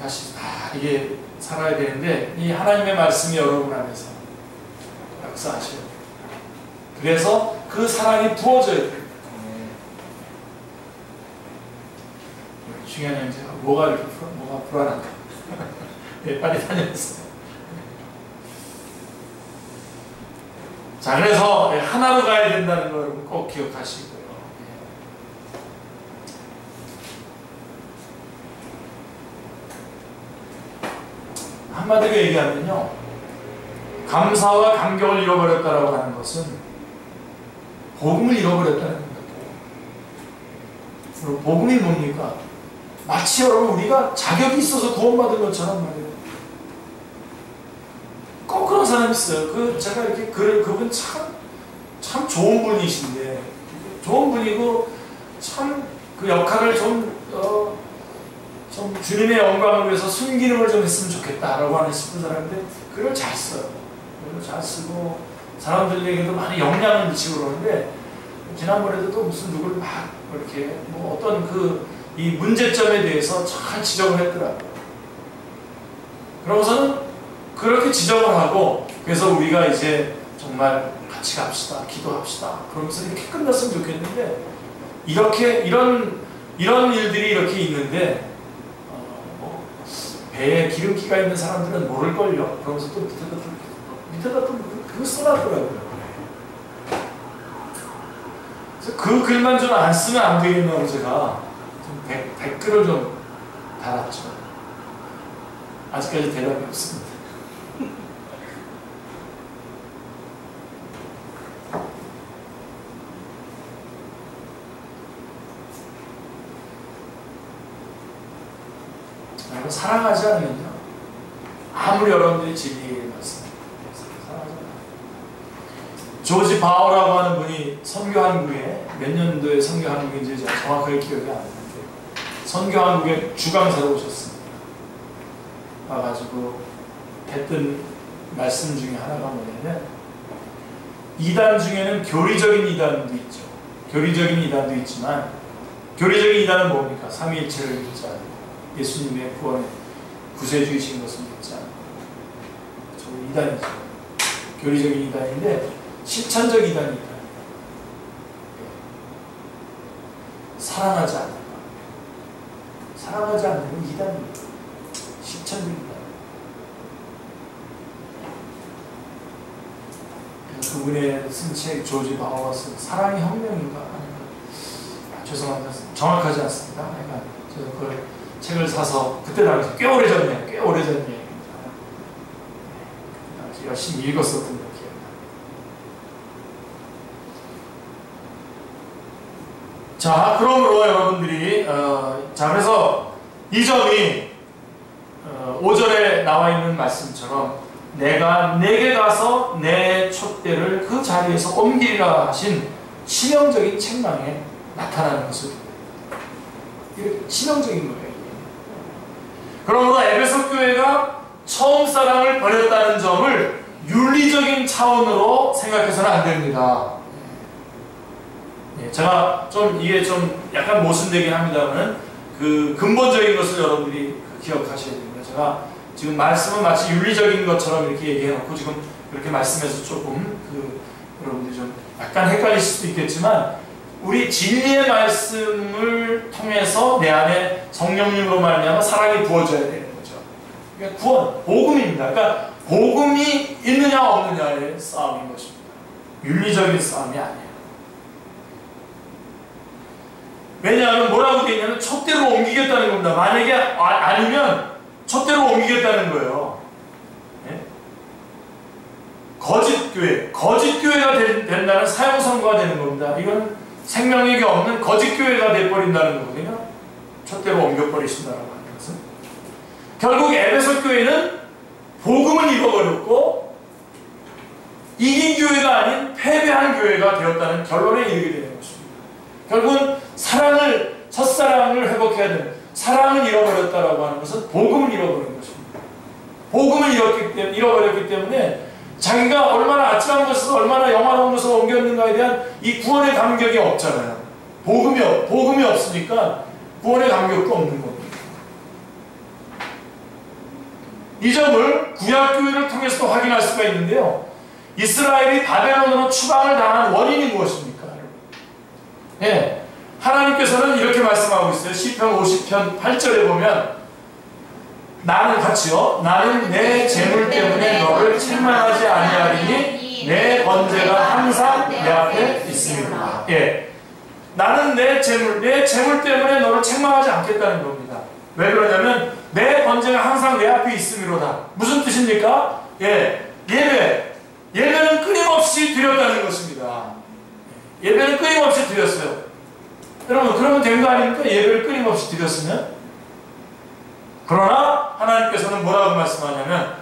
Speaker 1: 다시 이게 살아야 되는데 이 하나님의 말씀이 여러분 안에서 역사하셔야 돼요. 그래서 그 사랑이 부어져야 돼요. 중요한 건 제가 뭐가 불안한가? 네, 빨리 다녀왔어요. 자, 그래서 하나로 가야 된다는 걸 여러분 꼭 기억하시고요. 한마디로 얘기하면요, 감사와 감격을 잃어버렸다라고 하는 것은 복음을 잃어버렸다는 겁니다. 복음이 뭡니까? 마치 여러분 우리가 자격이 있어서 구원받은 것처럼 말이에요. 꼭 그런 사람이 있어요. 제가 이렇게 그분 참 좋은 분이신데, 좋은 분이고 참 그 역할을 좀 주님의 영광을 위해서 순기능을 좀 했으면 좋겠다라고 하는 싶은 사람인데 그걸 잘 써요. 그걸 잘 쓰고 사람들에게도 많이 영향을 미치고 그러는데, 지난번에도 또 무슨 누굴 막 이렇게 뭐 어떤 이 문제점에 대해서 잘 지적을 했더라고요. 그러고서는 그렇게 지적을 하고, 그래서 우리가 이제 정말 같이 갑시다, 기도합시다, 그러면서 이렇게 끝났으면 좋겠는데, 이런 일들이 이렇게 있는데, 배에 기름기가 있는 사람들은 모를걸요. 그러면서 또 밑에다 또 그거 써놨더라고요. 그래서 그 글만 좀 안 쓰면 안 되겠냐고 제가 좀 댓글을 좀 달았죠. 아직까지 대답이 없습니다. 사랑하지 않으면요, 아무리 여러분들이 진리를 말씀하세요, 사랑하지 않아요. 조지 바오라고 하는 분이 선교한국에 몇 년도에 선교한국인지 제가 정확하게 기억이 안 나는데, 선교한국에 주강사로 오셨습니다. 와가지고 했던 말씀 중에 하나가 뭐냐면, 이단 중에는 교리적인 이단도 있죠. 교리적인 이단도 있지만, 교리적인 이단은 뭡니까? 삼위일체를 믿지 않고 예수님의 구원에 구세주이신 것을 믿지 않고, 저 이단이죠. 교리적인 이단인데 실천적 이단이 있다. 사랑하지 않는 것, 사랑하지 않는 건 이단입니다. 실천적 이단. 그분의 쓴 책, 조지 바오가 쓴 사랑의 혁명인가? 죄송합니다. 정확하지 않습니다. 그래서 그걸 책을 사서 그때 당시 꽤 오래전 얘기입니다. 열심히 읽었었던 기억이 납니다. 자, 그러므로 여러분들이 자, 그래서 이 점이 5절에 나와 있는 말씀처럼 내가 내게 가서 내 촛대를 그 자리에서 옮기리라 하신 치명적인 책망에 나타나는 것을, 이게 치명적인 거예요. 그러므로 에베소 교회가 처음 사랑을 버렸다는 점을 윤리적인 차원으로 생각해서는 안 됩니다. 제가 이게 좀 약간 모순되긴 합니다만, 그 근본적인 것을 여러분들이 기억하셔야 됩니다. 제가 지금 말씀은 마치 윤리적인 것처럼 이렇게 얘기해놓고 지금 이렇게 말씀해서 조금 여러분들이 좀 약간 헷갈리실 수도 있겠지만, 우리 진리의 말씀을 통해서 내 안에 성령님으로 말미암아 사랑이 부어져야 되는 거죠. 그러니까 구원, 복음입니다. 그러니까 복음이 있느냐 없느냐의 싸움인 것입니다. 윤리적인 싸움이 아니에요. 왜냐하면 뭐라고 되어 있냐면 촛대로 옮기겠다는 겁니다. 만약에 아니면 촛대로 옮기겠다는 거예요. 네? 거짓 교회가 된다는 사형 선고가 되는 겁니다. 이건 생명력이 없는 거짓 교회가 돼버린다는 거거든요. 촛대로 옮겨버리신다라고 하는 것은. 결국 에베소 교회는 복음을 잃어버렸고 이긴 교회가 아닌 패배한 교회가 되었다는 결론에 이르게 되는 것입니다. 결국은 첫사랑을 회복해야 되는, 사랑을 잃어버렸다라고 하는 것은 복음을 잃어버린 것입니다. 복음을 잃어버렸기 때문에 자기가 얼마나 아찔한 것을, 얼마나 영화로운 것을 옮겼는가에 대한 이 구원의 감격이 없잖아요. 복음이 없으니까 구원의 감격도 없는 겁니다. 이 점을 구약교회를 통해서도 확인할 수가 있는데요. 이스라엘이 바벨론으로 추방을 당한 원인이 무엇입니까? 예, 하나님께서는 이렇게 말씀하고 있어요. 시편 50편 8절에 보면 나는 내 재물 때문에 너를 책망하지 아니하리니 내 번제가 항상 내 앞에 있습니다. 예, 나는 내 재물 때문에 너를 책망하지 않겠다는 겁니다. 왜 그러냐면 내 번제가 항상 내 앞에 있음이로다. 무슨 뜻입니까? 예, 예배는 끊임없이 드렸다는 것입니다. 예배는 끊임없이 드렸어요. 여러분, 그러면 된 거 아닙니까? 예배를 끊임없이 드렸으면? 그러나 하나님께서는 뭐라고 말씀하냐면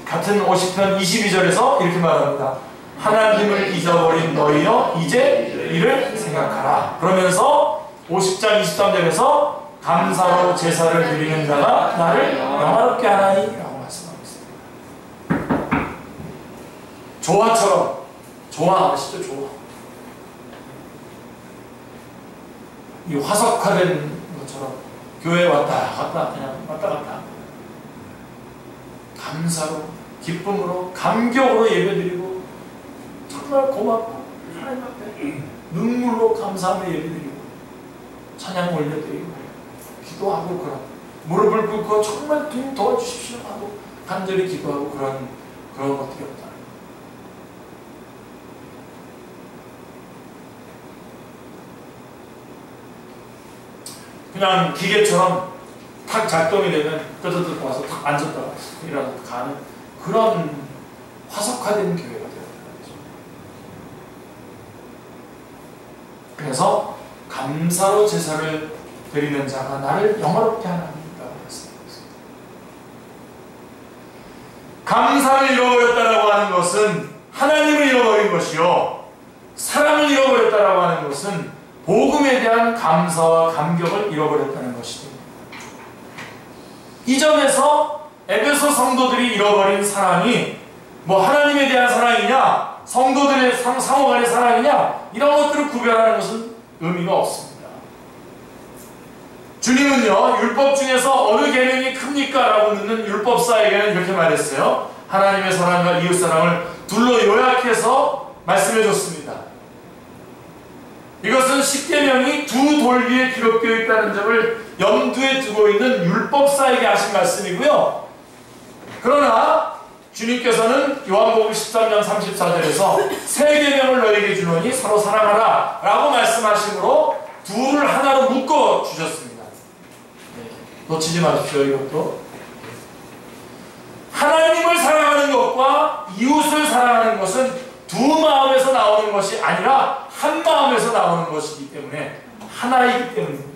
Speaker 1: 같은 50편 22절에서 이렇게 말합니다. 하나님을 잊어버린 너희여 이제 이를 생각하라. 그러면서 50장 23절에서 감사로 제사를 드리는 자가 나를 영화롭게 하나니 라고 말씀하고 있습니다. 조화처럼, 조화 아시죠? 조화. 이 화석화된 것처럼 교회 왔다 갔다, 그냥 왔다 갔다, 감사로, 기쁨으로, 감격으로 예배드리고 정말 고맙고 하나님 앞에 눈물로 감사하며 예배드리고 찬양 올려드리고 기도하고, 그런 무릎을 꿇고 정말 좀 도와주십시오 하고 간절히 기도하고 그런 것들이 없다. 그냥 기계처럼 탁 작동이 되면 끄덕끄덕 와서 탁 앉았다가 일어나서 가는 그런 화석화된 교회가 되었다는 거죠. 그래서 감사로 제사를 드리는 자가 나를 영화롭게 하나님이라고 말씀하셨습니다. 감사를 잃어버렸다라고 하는 것은 하나님을 잃어버린 것이요, 사랑을 잃어버렸다라고 하는 것은 복음에 대한 감사와 감격을 잃어버렸다는 것입니다. 이 점에서 에베소 성도들이 잃어버린 사랑이 뭐 하나님에 대한 사랑이냐, 성도들의 상호 간의 사랑이냐, 이런 것들을 구별하는 것은 의미가 없습니다. 주님은요, 율법 중에서 어느 계명이 큽니까? 라고 묻는 율법사에게는 이렇게 말했어요. 하나님의 사랑과 이웃 사랑을 둘로 요약해서 말씀해 줬습니다. 이것은 십계명이 두 돌 위에 기록되어 있다는 점을 염두에 두고 있는 율법사에게 하신 말씀이고요. 그러나 주님께서는 요한복음 13장 34절에서 새 계명을 너에게 주노니 서로 사랑하라 라고 말씀하심으로 둘을 하나로 묶어 주셨습니다. 놓치지 마십시오. 이것도 하나님을 사랑하는 것과 이웃을 사랑하는 것은 두 마음에서 나오는 것이 아니라 한 마음에서 나오는 것이기 때문에 하나이기 때문입니다.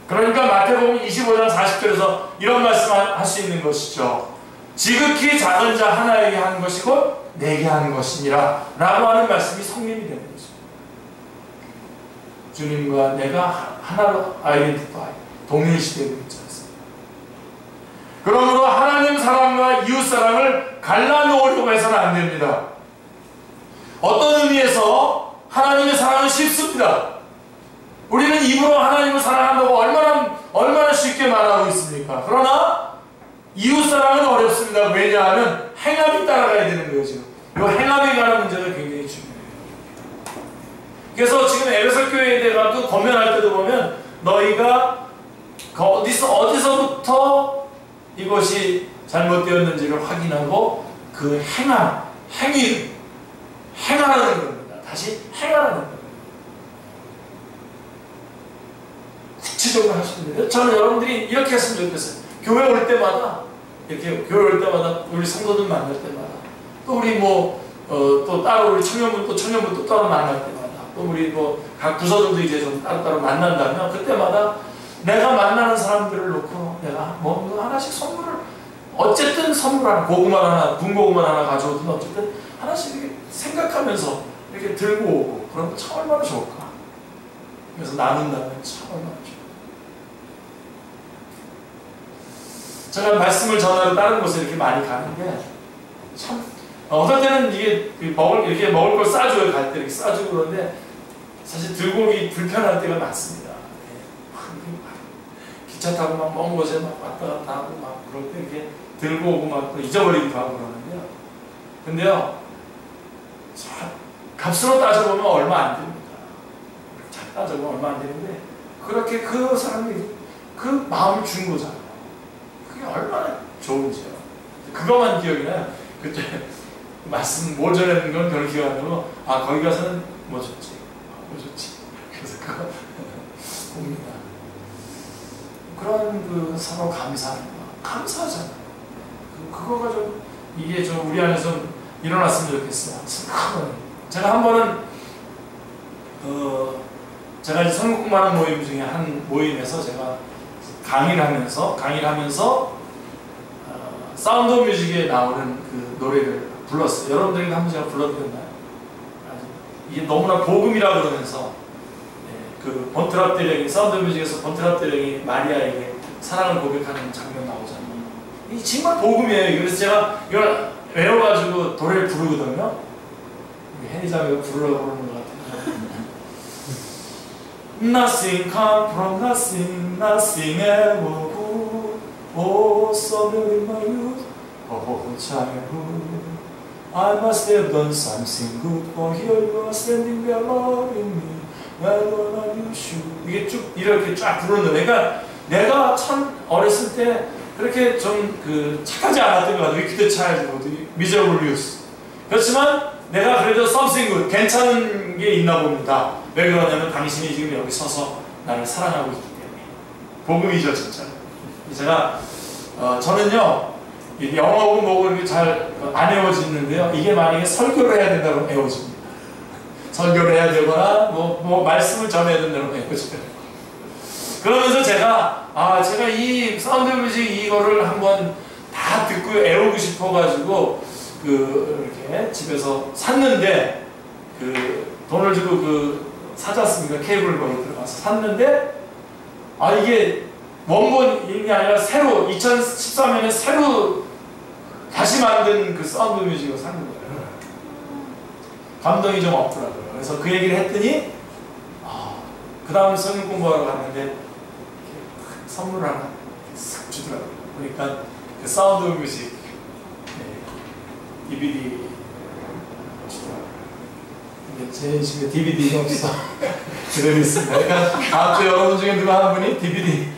Speaker 1: 그러니까 마태복음 25장 40절에서 이런 말씀할 수 있는 것이죠. 지극히 작은 자 하나에게 하는 것이고 내게 하는 것이니라 라고 하는 말씀이 성립이 되는 것입니다. 주님과 내가 하나로 아이덴티파이, 동일시되고 있지 않습니다. 그러므로 하나님 사랑과 이웃 사랑을 갈라놓으려고 해서는 안 됩니다. 어떤 의미에서 하나님의 사랑은 쉽습니다. 우리는 입으로 하나님을 사랑한다고 얼마나 쉽게 말하고 있습니까? 그러나 이웃 사랑은 어렵습니다. 왜냐하면 행함이 따라가야 되는 거죠. 이 행함에 관한 문제가 굉장히 중요해요. 그래서 지금 에베소 교회에 대해서 권면할 때도 보면 너희가 어디서부터 이것이 잘못되었는지를 확인하고 그 행하라는 겁니다. 다시 행하라는 겁니다. 구체적으로 하시면 돼요. 저는 여러분들이 이렇게 했으면 좋겠어요. 교회 올 때마다, 이렇게 교회 올 때마다, 우리 성도들 만날 때마다 또 우리 또 따로 우리 청년분 또 따로 만날 때마다 또 우리 각 부서들도 이제 좀 따로따로 만난다면 그때마다 내가 만나는 사람들을 놓고 내가 하나씩 선물을 어쨌든 선물 하나, 고구마 하나, 군고구마 하나 가져오든 어쨌든 하나씩 이렇게 생각하면서 이렇게 들고 오고 그러면 참 얼마나 좋을까. 그래서 나눈다면 참 얼마나 좋을까. 제가 말씀을 전하러 다른 곳에 이렇게 많이 가는데 참 어떨 때는 이게 이렇게 먹을 걸 싸줘요. 갈 때 이렇게 싸주고 그러는데 사실 들고 오기 불편할 때가 많습니다. 기차 타고 막 먼 곳에 막 왔다 갔다 하고 막 그럴 때 이렇게 들고 오고 막 또 잊어버리기도 하고 그러는데요. 근데요, 값으로 따져보면 얼마 안 됩니다. 잘 따져보면 얼마 안 되는데 그렇게 그 사람이 그 마음을 준 거잖아요. 그게 얼마나 좋은지요. 그것만 기억이 나요. 그때 말씀 뭘 전했는 건 별로 기억 안 나고 거기 가서는 뭐 좋지, 뭐 좋지. 그래서 그거 봅니다. 그런 서로 감사하잖아요. 그거가 좀 이게 좀 우리 안에서 좀 일어났으면 좋겠어요. 제가 한 번은 제가 이제 성경 공부하는 모임 중에 한 모임에서 제가 강의를 하면서 사운드 오브 뮤직에 나오는 그 노래를 불렀어요. 여러분들에게 한번 제가 불러드렸나요? 이게 너무나 복음이라 그러면서 그 번트랍 대령이 사운드 오브 뮤직에서 번트랍 대령이 마리아에게 사랑을 고백하는 장면 나오잖아요. 이게 정말 복음이에요. 그래서 제가 이걸 외워가지고 노래를 부르거든요. 혜리자매가 부르려고 그러는 것 같아요. Nothing come from nothing, nothing ever good. Oh, summer in my youth, oh, childhood. I must have done something good, for here you are standing there loving me. When are you sure? 이게 쭉 이렇게 쫙 부르는 노래. 그러니까 내가 참 어렸을 때 그렇게 좀 착하지 않았던 것 같아요. 위키드 차일드, 미저블 유스. 그렇지만 내가 그래도 something good, 괜찮은 게 있나 봅니다. 왜 그러냐면 당신이 지금 여기 서서 나를 사랑하고 있기 때문에. 복음이죠, 진짜. 제가 저는요 영어고 뭐고 이렇게 잘 안 외워지는데요. 이게 만약에 설교를 해야 된다고 외워집니다. 설교를 해야 되거나 뭐 말씀을 전해야 된다고 외워져요. 그러면서 제가 이 사운드 뮤직 이거를 한번 다 듣고 외우고 싶어가지고 이렇게 집에서 샀는데 돈을 주고 사지 않습니까? 케이블 거기 들어가서 샀는데 이게 원본이 아니라 새로 2013년에 새로 다시 만든 그 사운드 뮤직을 산 거예요. 감동이 좀 없더라고요. 그래서 그 얘기를 했더니 그 다음 성경 공부하러 갔는데 선물을 하나 싹 주더라고요. 그러니까 그 사운드 뮤직 DVD 주더라고요. 근데 제 집에 DVD가 없어. 그대로 있습니다. 그러니까 다음 주 여러분 중에 누가 한 분이 DVD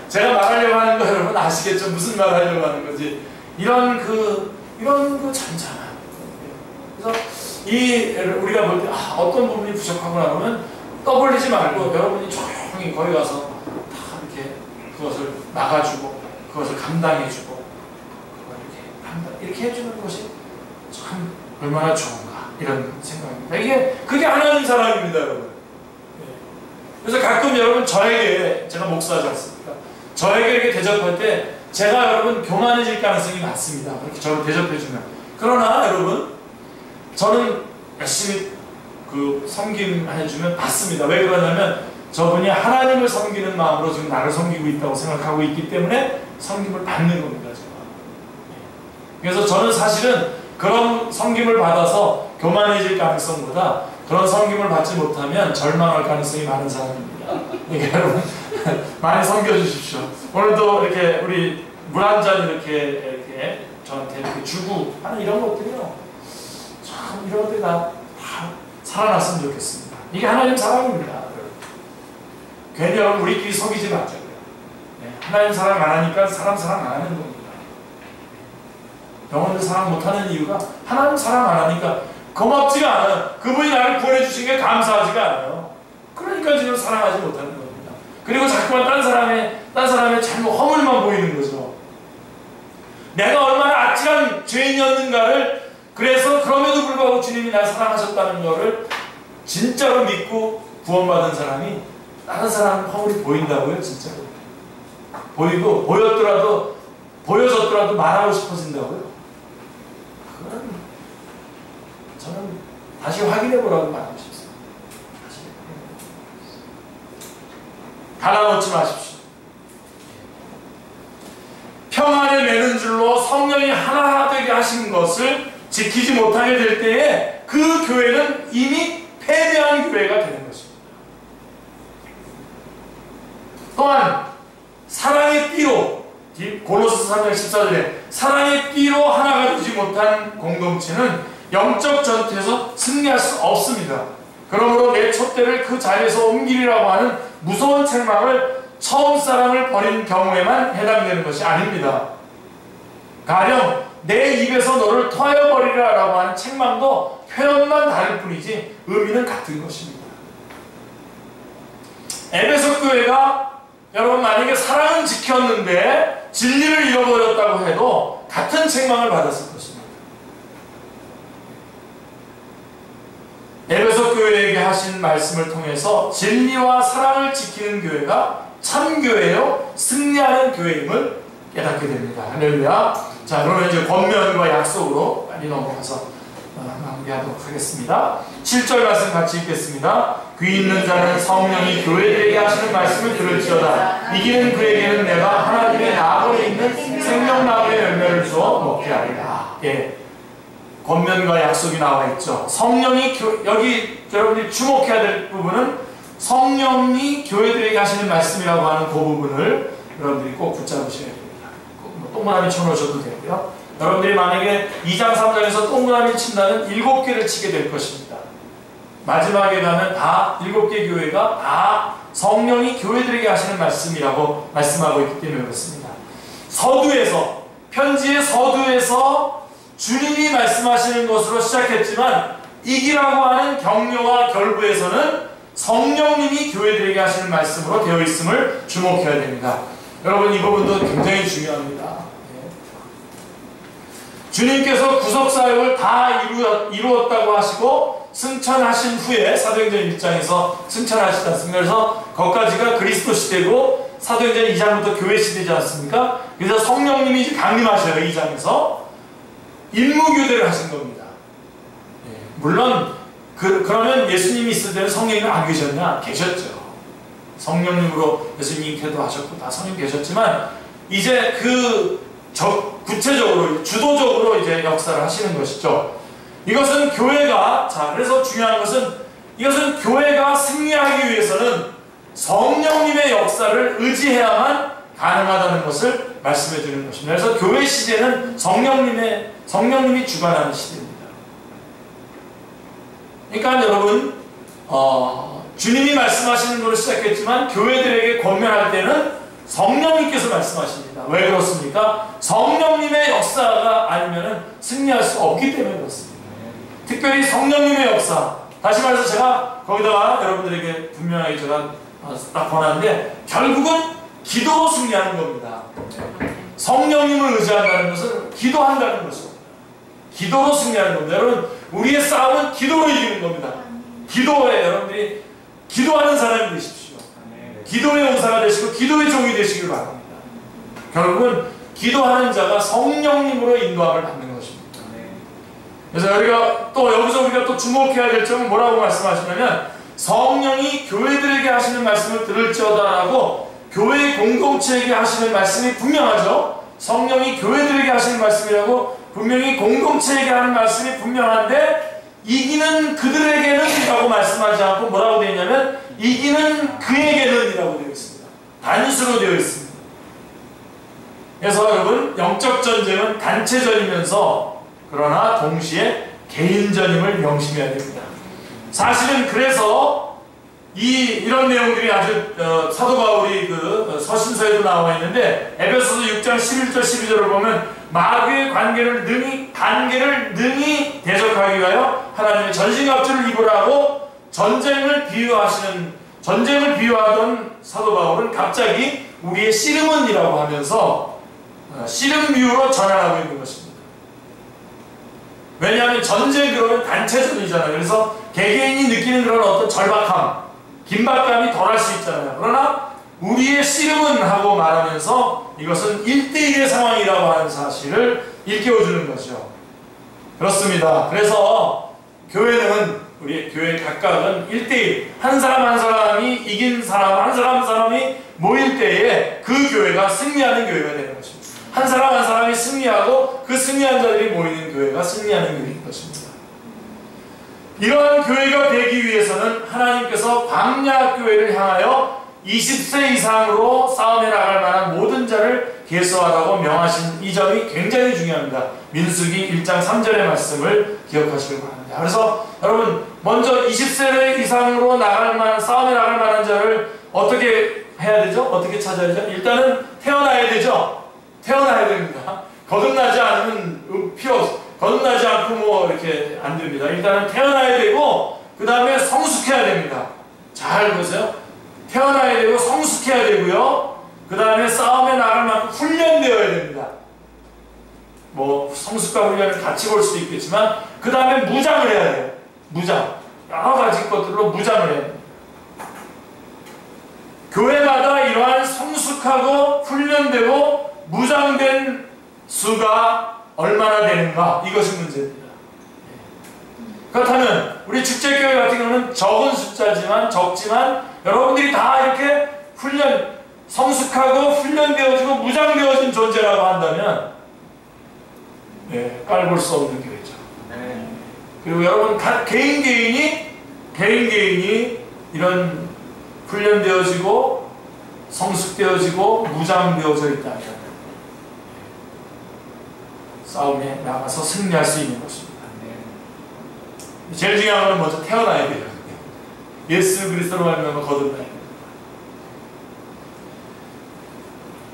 Speaker 1: 제가 말하려고 하는 거 여러분 아시겠죠? 무슨 말 하려고 하는 건지. 이런 잔잔한. 그래서 우리가 볼 때 어떤 부분이 부족하구나 그러면 떠벌리지 말고 여러분이 조용히 거기 가서 다 이렇게 그것을 막아주고 그것을 감당해주고 이렇게 해주는 것이 참 얼마나 좋은가 이런 생각입니다. 그게 하나님 사랑입니다, 여러분. 그래서 가끔 여러분 저에게, 제가 목사지 않습니까? 저에게 이렇게 대접할 때 제가 여러분 교만해질 가능성이 많습니다. 그렇게 저를 대접해주면. 그러나 여러분 저는 열심히 섬김해주면 받습니다. 왜 그러냐면 저분이 하나님을 섬기는 마음으로 지금 나를 섬기고 있다고 생각하고 있기 때문에 섬김을 받는 겁니다, 제가. 그래서 저는 사실은 그런 섬김을 받아서 교만해질 가능성보다 그런 섬김을 받지 못하면 절망할 가능성이 많은 사람입니다. 그러니까 여러분 많이 섬겨주십시오. 오늘도 이렇게 우리 물 한 잔 이렇게 저한테 이렇게 주고 하는 이런 것들이요. 참 이런 데가 다 살아났으면 좋겠습니다. 이게 하나님 사랑입니다. 괜히 여러분 우리끼리 속이지 말자고요. 하나님 사랑 안 하니까 사람 사랑 안 하는 겁니다. 영혼을 사랑 못하는 이유가 하나님 사랑 안 하니까 고맙지가 않아요. 그분이 나를 구원해 주신 게 감사하지가 않아요. 그러니까 지금 사랑하지 못하는 겁니다. 그리고 자꾸만 딴 사람의 잘못 허물만 보이는 거죠. 내가 죄인이었는가를, 그래서 그럼에도 불구하고 주님이 날 사랑하셨다는 것을 진짜로 믿고 구원받은 사람이 다른 사람 허물이 보인다고요? 진짜로 보이고, 보여졌더라도 말하고 싶어진다고요? 그건 저는 다시 확인해보라고 말하고 싶습니다. 달아놓지 마십시오. 평안에 매는 줄로 성령이 하나 되게 하신 것을 지키지 못하게 될 때에 그 교회는 이미 패배한 교회가 되는 것입니다. 또한 사랑의 띠로, 골로새 3장 14절에 사랑의 띠로 하나가 되지 못한 공동체는 영적 전투에서 승리할 수 없습니다. 그러므로 내 촛대를 그 자리에서 옮기리라고 하는 무서운 책망을 처음 사랑을 버린 경우에만 해당되는 것이 아닙니다. 가령 내 입에서 너를 토하여 버리라 라고 하는 책망도 표현만 다를 뿐이지 의미는 같은 것입니다. 에베소 교회가 여러분 만약에 사랑은 지켰는데 진리를 잃어버렸다고 해도 같은 책망을 받았을 것입니다. 에베소 교회에게 하신 말씀을 통해서 진리와 사랑을 지키는 교회가 참교회요 승리하는 교회임을 깨닫게 됩니다. 할렐루야. 자, 그러면 이제 권면과 약속으로 빨리 넘어가서 마무리하도록 하겠습니다. 7절 말씀 같이 읽겠습니다. 귀 있는 자는 성령이 교회들에게 하시는 말씀을 들을지어다. 이기는 그에게는 내가 하나님의 나무에 있는 생명나무의 열매를 주어 먹게 하리라. 예, 권면과 약속이 나와 있죠. 성령이 여기 여러분들이 주목해야 될 부분은 성령이 교회들에게 하시는 말씀이라고 하는 그 부분을 여러분들이 꼭 붙잡으셔야 됩니다. 동그라미 쳐놓으셔도 되고요. 여러분들이 만약에 2장 3장에서 동그라미 친다면 7개를 치게 될 것입니다. 마지막에 가면 다 7개 교회가 다 성령이 교회들에게 하시는 말씀이라고 말씀하고 있기 때문에 그렇습니다. 서두에서, 편지의 서두에서 주님이 말씀하시는 것으로 시작했지만 이기라고 하는 격려와 결부에서는 성령님이 교회들에게 하시는 말씀으로 되어 있음을 주목해야 됩니다. 여러분, 이 부분도 굉장히 중요합니다. 주님께서 구속사역을 다 이루었다고 하시고 승천하신 후에 사도행전 1장에서 승천하시지 않습니까? 그래서 거기까지가 그리스도 시대고 사도행전 2장부터 교회 시대지 않습니까? 그래서 성령님이 이제 강림하셔요. 2장에서 임무교대를 하신 겁니다. 물론 그러면 예수님이 있을 때는 성령님이 안 계셨냐? 계셨죠. 성령님으로 예수님이 기도하셨고 다 성령 계셨지만 이제 구체적으로 주도적으로 이제 역사를 하시는 것이죠. 이것은 교회가, 자, 그래서 중요한 것은 이것은 교회가 승리하기 위해서는 성령님의 역사를 의지해야만 가능하다는 것을 말씀해 주는 것입니다. 그래서 교회 시대는 성령님이 주관하는 시대입니다. 그러니까 여러분, 주님이 말씀하시는 것으로 시작했지만 교회들에게 권면할 때는 성령님께서 말씀하십니다. 왜 그렇습니까? 성령님의 역사가 아니면 승리할 수 없기 때문에 그렇습니다. 특별히 성령님의 역사, 다시 말해서 제가 거기다가 여러분들에게 분명하게 제가 딱 권하는데 결국은 기도로 승리하는 겁니다. 성령님을 의지한다는 것은 기도한다는 것입니다. 기도로 승리하는 겁니다. 여러분, 우리의 싸움은 기도로 이기는 겁니다. 기도에 여러분들이 기도하는 사람이 되십시오. 기도의 용사가 되시고 기도의 종이 되시길 바랍니다. 결국은 기도하는 자가 성령님으로 인도함을 받는 것입니다. 그래서 여기서 우리가 또 주목해야 될 점은 뭐라고 말씀하시냐면 성령이 교회들에게 하시는 말씀을 들을지어다라고 교회 공동체에게 하시는 말씀이 분명하죠. 성령이 교회들에게 하시는 말씀이라고 분명히 공동체에게 하는 말씀이 분명한데 이기는 그들에게는 라고 말씀하지 않고 뭐라고 되어 있냐면 이기는 그에게는 이라고 되어 있습니다. 단수로 되어 있습니다. 그래서 여러분, 영적 전쟁은 단체전이면서 그러나 동시에 개인전임을 명심해야 됩니다. 사실은 그래서 이런 내용들이 아주 사도 바울이 그 서신서에도 나와 있는데 에베소서 6장 11절 12절을 보면 마귀의 관계를 능히 대적하기 위하여 하나님의 전신갑주를 입으라고 전쟁을 비유하던 사도 바울은 갑자기 우리의 씨름은이라고 하면서 씨름 비유로 전환하고 있는 것입니다. 왜냐하면 전쟁 그러면 단체전이잖아요. 그래서 개개인이 느끼는 그런 어떤 절박함, 긴박감이 덜할 수 있잖아요. 그러나 우리의 씨름은 하고 말하면서 이것은 1대1의 상황이라고 하는 사실을 일깨워주는 거죠. 그렇습니다. 그래서 교회는, 우리 교회 각각은 1대1, 한 사람 한 사람이 이긴 사람, 한 사람 한 사람이 모일 때에 그 교회가 승리하는 교회가 되는 것입니다. 한 사람 한 사람이 승리하고 그 승리한 자들이 모이는 교회가 승리하는 교회인 것입니다. 이러한 교회가 되기 위해서는 하나님께서 광야 교회를 향하여 20세 이상으로 싸움에 나갈 만한 모든 자를 계수하라고 명하신 이 점이 굉장히 중요합니다. 민수기 1장 3절의 말씀을 기억하시길 바랍니다. 그래서 여러분, 먼저 20세 이상으로 나갈 만한, 싸움에 나갈 만한 자를 어떻게 해야 되죠? 어떻게 찾아야 되죠? 일단은 태어나야 되죠? 태어나야 됩니다. 거듭나지 않으면 필요 없어. 거듭나지 않고 뭐 이렇게 안 됩니다. 일단은 태어나야 되고, 그 다음에 성숙해야 됩니다. 잘 보세요. 태어나야 되고 성숙해야 되고요. 그 다음에 싸움에 나갈 만큼 훈련되어야 됩니다. 뭐 성숙과 훈련을 같이 볼 수도 있겠지만, 그 다음에 무장을 해야 돼요. 무장. 여러 가지 것들로 무장을 해야 됩니다. 교회마다 이러한 성숙하고 훈련되고 무장된 수가 얼마나 되는가, 이것이 문제입니다. 그렇다면 우리 축제교회 같은 경우는 적은 숫자지만, 적지만 여러분들이 다 이렇게 성숙하고 훈련되어지고 무장되어진 존재라고 한다면, 깔볼 수 없는 교회죠. 그리고 여러분 개인이 이런 훈련되어지고 성숙되어지고 무장되어져 있다면 싸움에 나가서 승리할 수 있는 것입니다. 제일 중요한 건 먼저 태어나야 돼요. 예수 그리스도로 말미암아 거듭나야 됩니다.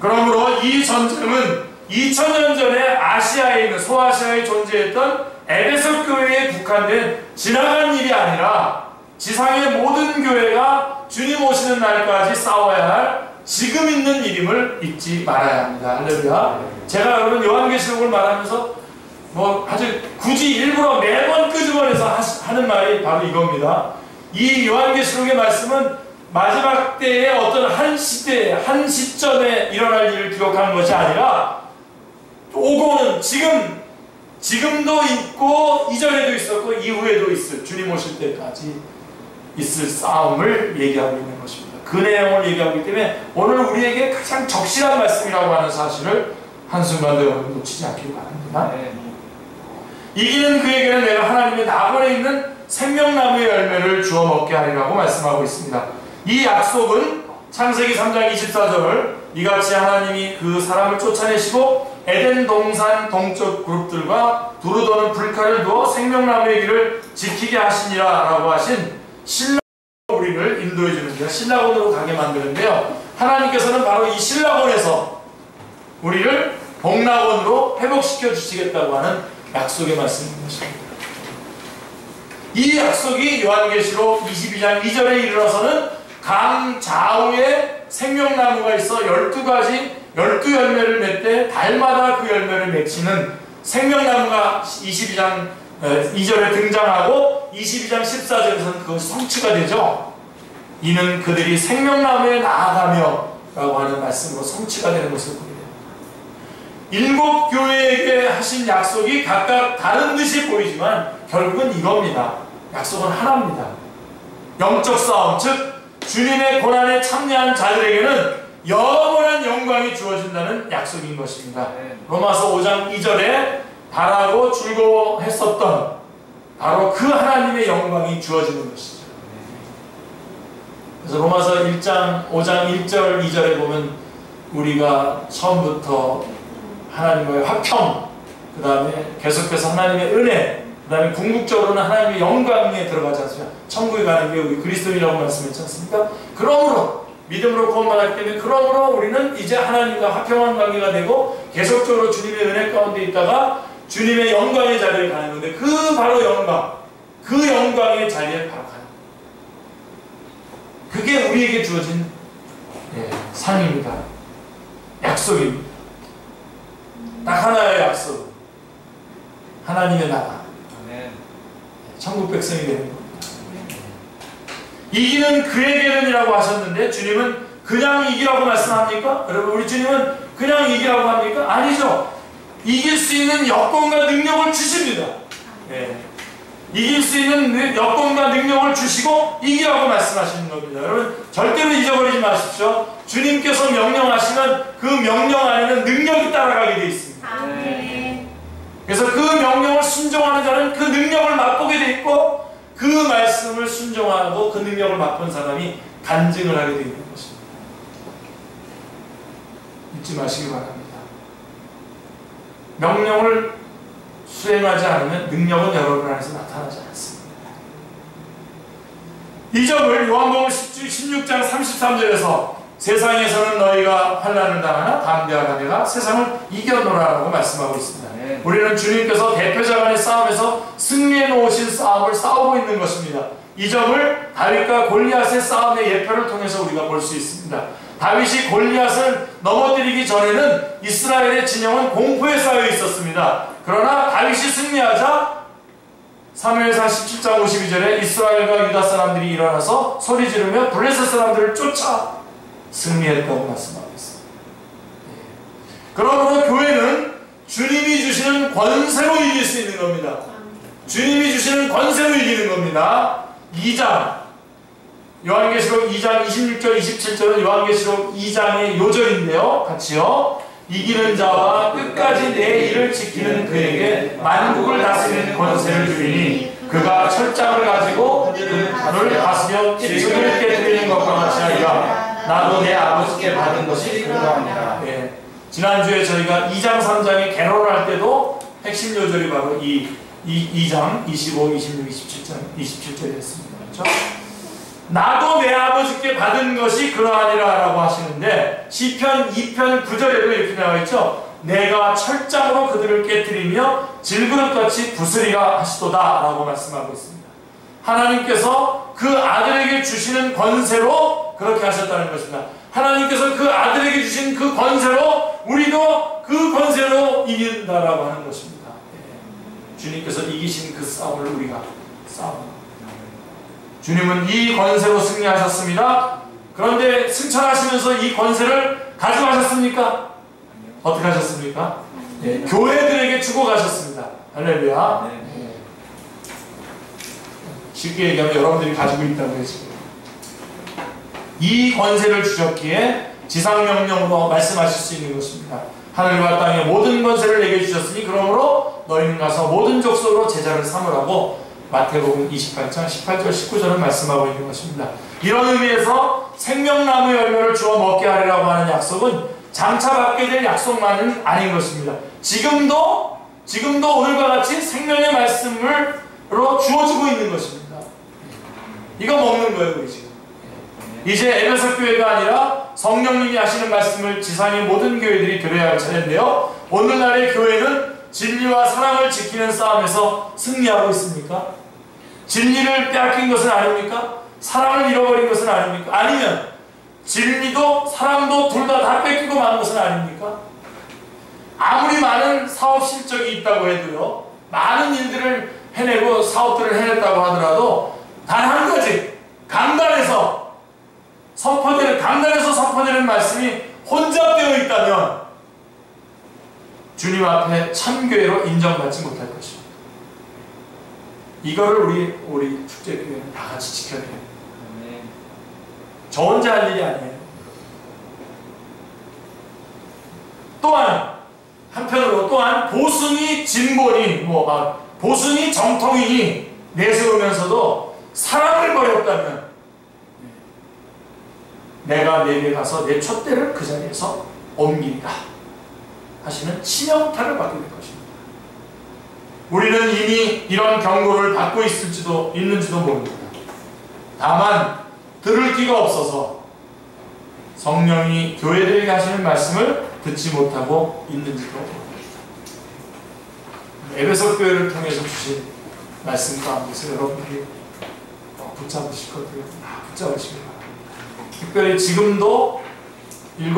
Speaker 1: 그러므로 이 전쟁은 2000년 전에 아시아에 있는, 소아시아에 존재했던 에베소 교회에 국한된 지나간 일이 아니라 지상의 모든 교회가 주님 오시는 날까지 싸워야 할 지금 있는 일임을 잊지 말아야 합니다. 할렐루야. 제가 여러분 요한계시록을 말하면서 뭐 아주 굳이 일부러 매번 끄집어내서 하는 말이 바로 이겁니다. 이 요한계시록의 말씀은 마지막 때의 어떤 한 시대에, 한 시점에 일어날 일을 기록하는 것이 아니라 오고는 지금도 있고 이전에도 있었고 이후에도 있을, 주님 오실 때까지 있을 싸움을 얘기하고 있는 것입니다. 그 내용을 얘기하고 있기 때문에 오늘 우리에게 가장 적실한 말씀이라고 하는 사실을 한순간도 여러분 놓치지 않기를 바랍니다. 이기는 그에게는 내가 하나님의 낙원에 있는 생명나무의 열매를 주어 먹게 하리라고 말씀하고 있습니다. 이 약속은 창세기 3장 24절, 이같이 하나님이 그 사람을 쫓아내시고 에덴 동산 동쪽 그룹들과 두루 도는 불칼을 두어 생명나무의 길을 지키게 하시니라 라고 하신 신라곤으로 우리를 인도해 주는데요. 신라곤으로 가게 만드는데요. 하나님께서는 바로 이 신라곤에서 우리를 복락원으로 회복시켜 주시겠다고 하는 약속의 말씀인 것입니다. 이 약속이 요한계시록 22장 2절에 이르러서는 강 좌우에 생명나무가 있어 12가지 12열매를 맺되 달마다 그 열매를 맺히는 생명나무가 22장 2절에 등장하고 22장 14절에서는 그것이 성취가 되죠. 이는 그들이 생명나무에 나아가며 라고 하는 말씀으로 성취가 되는 것을 보게 됩니다. 7 교회에게 하신 약속이 각각 다른 듯이 보이지만 결국은 이겁니다. 약속은 하나입니다. 영적 싸움, 즉 주님의 고난에 참여한 자들에게는 영원한 영광이 주어진다는 약속인 것입니다. 로마서 5장 2절에 바라고 즐거워했었던 바로 그 하나님의 영광이 주어지는 것이죠. 그래서 로마서 5장 1절 2절에 보면 우리가 처음부터 하나님과의 화평, 그 다음에 계속해서 하나님의 은혜, 그 다음에 궁극적으로는 하나님의 영광에 들어가지 않습니까? 천국에 가는 게 우리 그리스도인이라고 말씀했지 않습니까? 그러므로 믿음으로 구원받았기 때문에 그러므로 우리는 이제 하나님과 화평한 관계가 되고 계속적으로 주님의 은혜 가운데 있다가 주님의 영광의 자리에 가는 건데 그 바로 영광, 그 영광의 자리에 바로 가는 그게 우리에게 주어진 상입니다. 약속입니다. 딱 하나의 약속. 하나님의 나라, 천국 백성이 되는 겁니다. 이기는 그에게는이라고 하셨는데 주님은 그냥 이기라고 말씀합니까? 여러분, 우리 주님은 그냥 이기라고 합니까? 아니죠. 이길 수 있는 여건과 능력을 주십니다. 네. 이길 수 있는 여건과 능력을 주시고 이기라고 말씀하시는 겁니다. 여러분, 절대로 잊어버리지 마십시오. 주님께서 명령하시면 그 명령 안에는 능력이 따라가게 되어 있습니다.
Speaker 2: 아멘.
Speaker 1: 그래서 그 명령을 순종하는 자는 그 능력을 맛보게 되어 있고, 그 말씀을 순종하고 그 능력을 맛본 사람이 간증을 하게 되어 있는 것입니다. 잊지 마시기 바랍니다. 명령을 수행하지 않으면 능력은 여러분 안에서 나타나지 않습니다. 이 점을 요한복음 16장 33절에서 세상에서는 너희가 환난을 당하나 담대하라, 내가 세상을 이겨노라라고 말씀하고 있습니다. 우리는 주님께서 대표자 간의 싸움에서 승리해 놓으신 싸움을 싸우고 있는 것입니다. 이 점을 다윗과 골리앗의 싸움의 예표를 통해서 우리가 볼 수 있습니다. 다윗이 골리앗을 넘어뜨리기 전에는 이스라엘의 진영은 공포에 쌓여 있었습니다. 그러나 다윗이 승리하자 사무엘상 17장 52절에 이스라엘과 유다 사람들이 일어나서 소리 지르며 블레셋 사람들을 쫓아 승리했다고 말씀하고 있습니다. 그러므로 교회는 주님이 주시는 권세로 이길 수 있는 겁니다. 주님이 주시는 권세로 이기는 겁니다. 2장 요한계시록 2장 26절 27절은 요한계시록 2장의 요절인데요. 같이요. 이기는 자와 끝까지 내 일을 지키는 그에게 만국을 다스리는 권세를 주리니 그가 철장을 가지고 그들을 다스려 지극을 깨뜨리는 것과 같이 하리라. 나도 내 아버지께 받은 것이 그러하니라. 네. 지난주에 저희가 2장 3장의 개론을 할 때도 핵심 요절이 바로 이 2장 25, 26, 27절이었습니다. 그렇죠? 나도 내 아버지께 받은 것이 그러하니라 라고 하시는데, 시편 2편 9절에도 이렇게 나와 있죠. 내가 철장으로 그들을 깨뜨리며 질그릇같이 부수리라 하시도다 라고 말씀하고 있습니다. 하나님께서 그 아들에게 주시는 권세로 그렇게 하셨다는 것입니다. 하나님께서 그 아들에게 주신 그 권세로 우리도 그 권세로 이긴다라고 하는 것입니다. 주님께서 이기신 그 싸움을 우리가 싸웁니다. 주님은 이 권세로 승리하셨습니다. 그런데 승천하시면서 이 권세를 가지고 가셨습니까? 어떻게 하셨습니까? 네, 교회들에게 주고 가셨습니다. 할렐루야. 네. 쉽게 얘기하면 여러분들이 가지고 있다고 해요. 이 권세를 주셨기에 지상명령으로 말씀하실 수 있는 것입니다. 하늘과 땅의 모든 권세를 내게 주셨으니 그러므로 너희는 가서 모든 족속으로 제자를 삼으라고 마태복음 28장 18절 19절은 말씀하고 있는 것입니다. 이런 의미에서 생명나무 열매를 주어 먹게 하리라고 하는 약속은 장차 받게 될 약속만은 아닌 것입니다. 지금도 오늘과 같이 생명의 말씀으로 주어지고 있는 것입니다. 이거 먹는 거예요, 우리 지금. 이제 에베소 교회가 아니라 성령님이 하시는 말씀을 지상의 모든 교회들이 들어야 할 차례인데요. 오늘날의 교회는 진리와 사랑을 지키는 싸움에서 승리하고 있습니까? 진리를 빼앗긴 것은 아닙니까? 사랑을 잃어버린 것은 아닙니까? 아니면 진리도 사랑도 둘 다 뺏기고 만 것은 아닙니까? 아무리 많은 사업 실적이 있다고 해도요, 많은 일들을 해내고 사업들을 해냈다고 하더라도 단 한 가지, 강단에서 선포되는 말씀이 혼잡되어 있다면 주님 앞에 참교회로 인정받지 못할 것입니다. 이거를 우리 축제교회는 다 같이 지켜야 돼요. 저 혼자 할 일이 아니에요. 또한 한편으로 보수니 진보니 보수니 정통이니 내세우면서도 사랑을 버렸다면 내가 내게 가서 내 촛대를 그 자리에서 옮긴다 하시는 치명타를 받게 될 것입니다. 우리는 이미 이런 경고를 받고 있는지도 모릅니다. 다만 들을 귀가 없어서 성령이 교회들에게 하시는 말씀을 듣지 못하고 있는지도 모릅니다. 에베소 교회를 통해서 주신 말씀 가운데서 여러분들이 붙잡으실 것들을 붙잡으시기 바랍니다. 특별히 지금도 7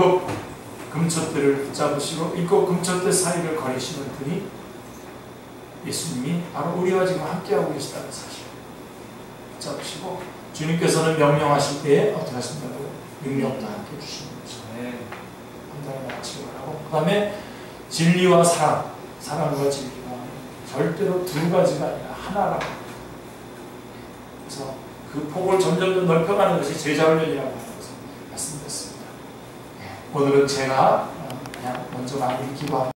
Speaker 1: 금촛대를 붙잡으시고 7 금촛대 사이를 거리시는 분이 예수님이 바로 우리와 지금 함께하고 계시다는 사실 붙잡으시고, 주님께서는 명령하실 때에 어떻게 하신다고요? 능력도 함께 주시는 거죠. 한달에 마치고 하고, 그 다음에 진리와 사랑과 진리가 절대로 두 가지가 아니라 하나라고. 그래서 그 폭을 점점 더 넓혀가는 것이 제자훈련이라고 하는 것을 말씀드렸습니다. 오늘은 제가 그냥 먼저 마무리 기도합니다.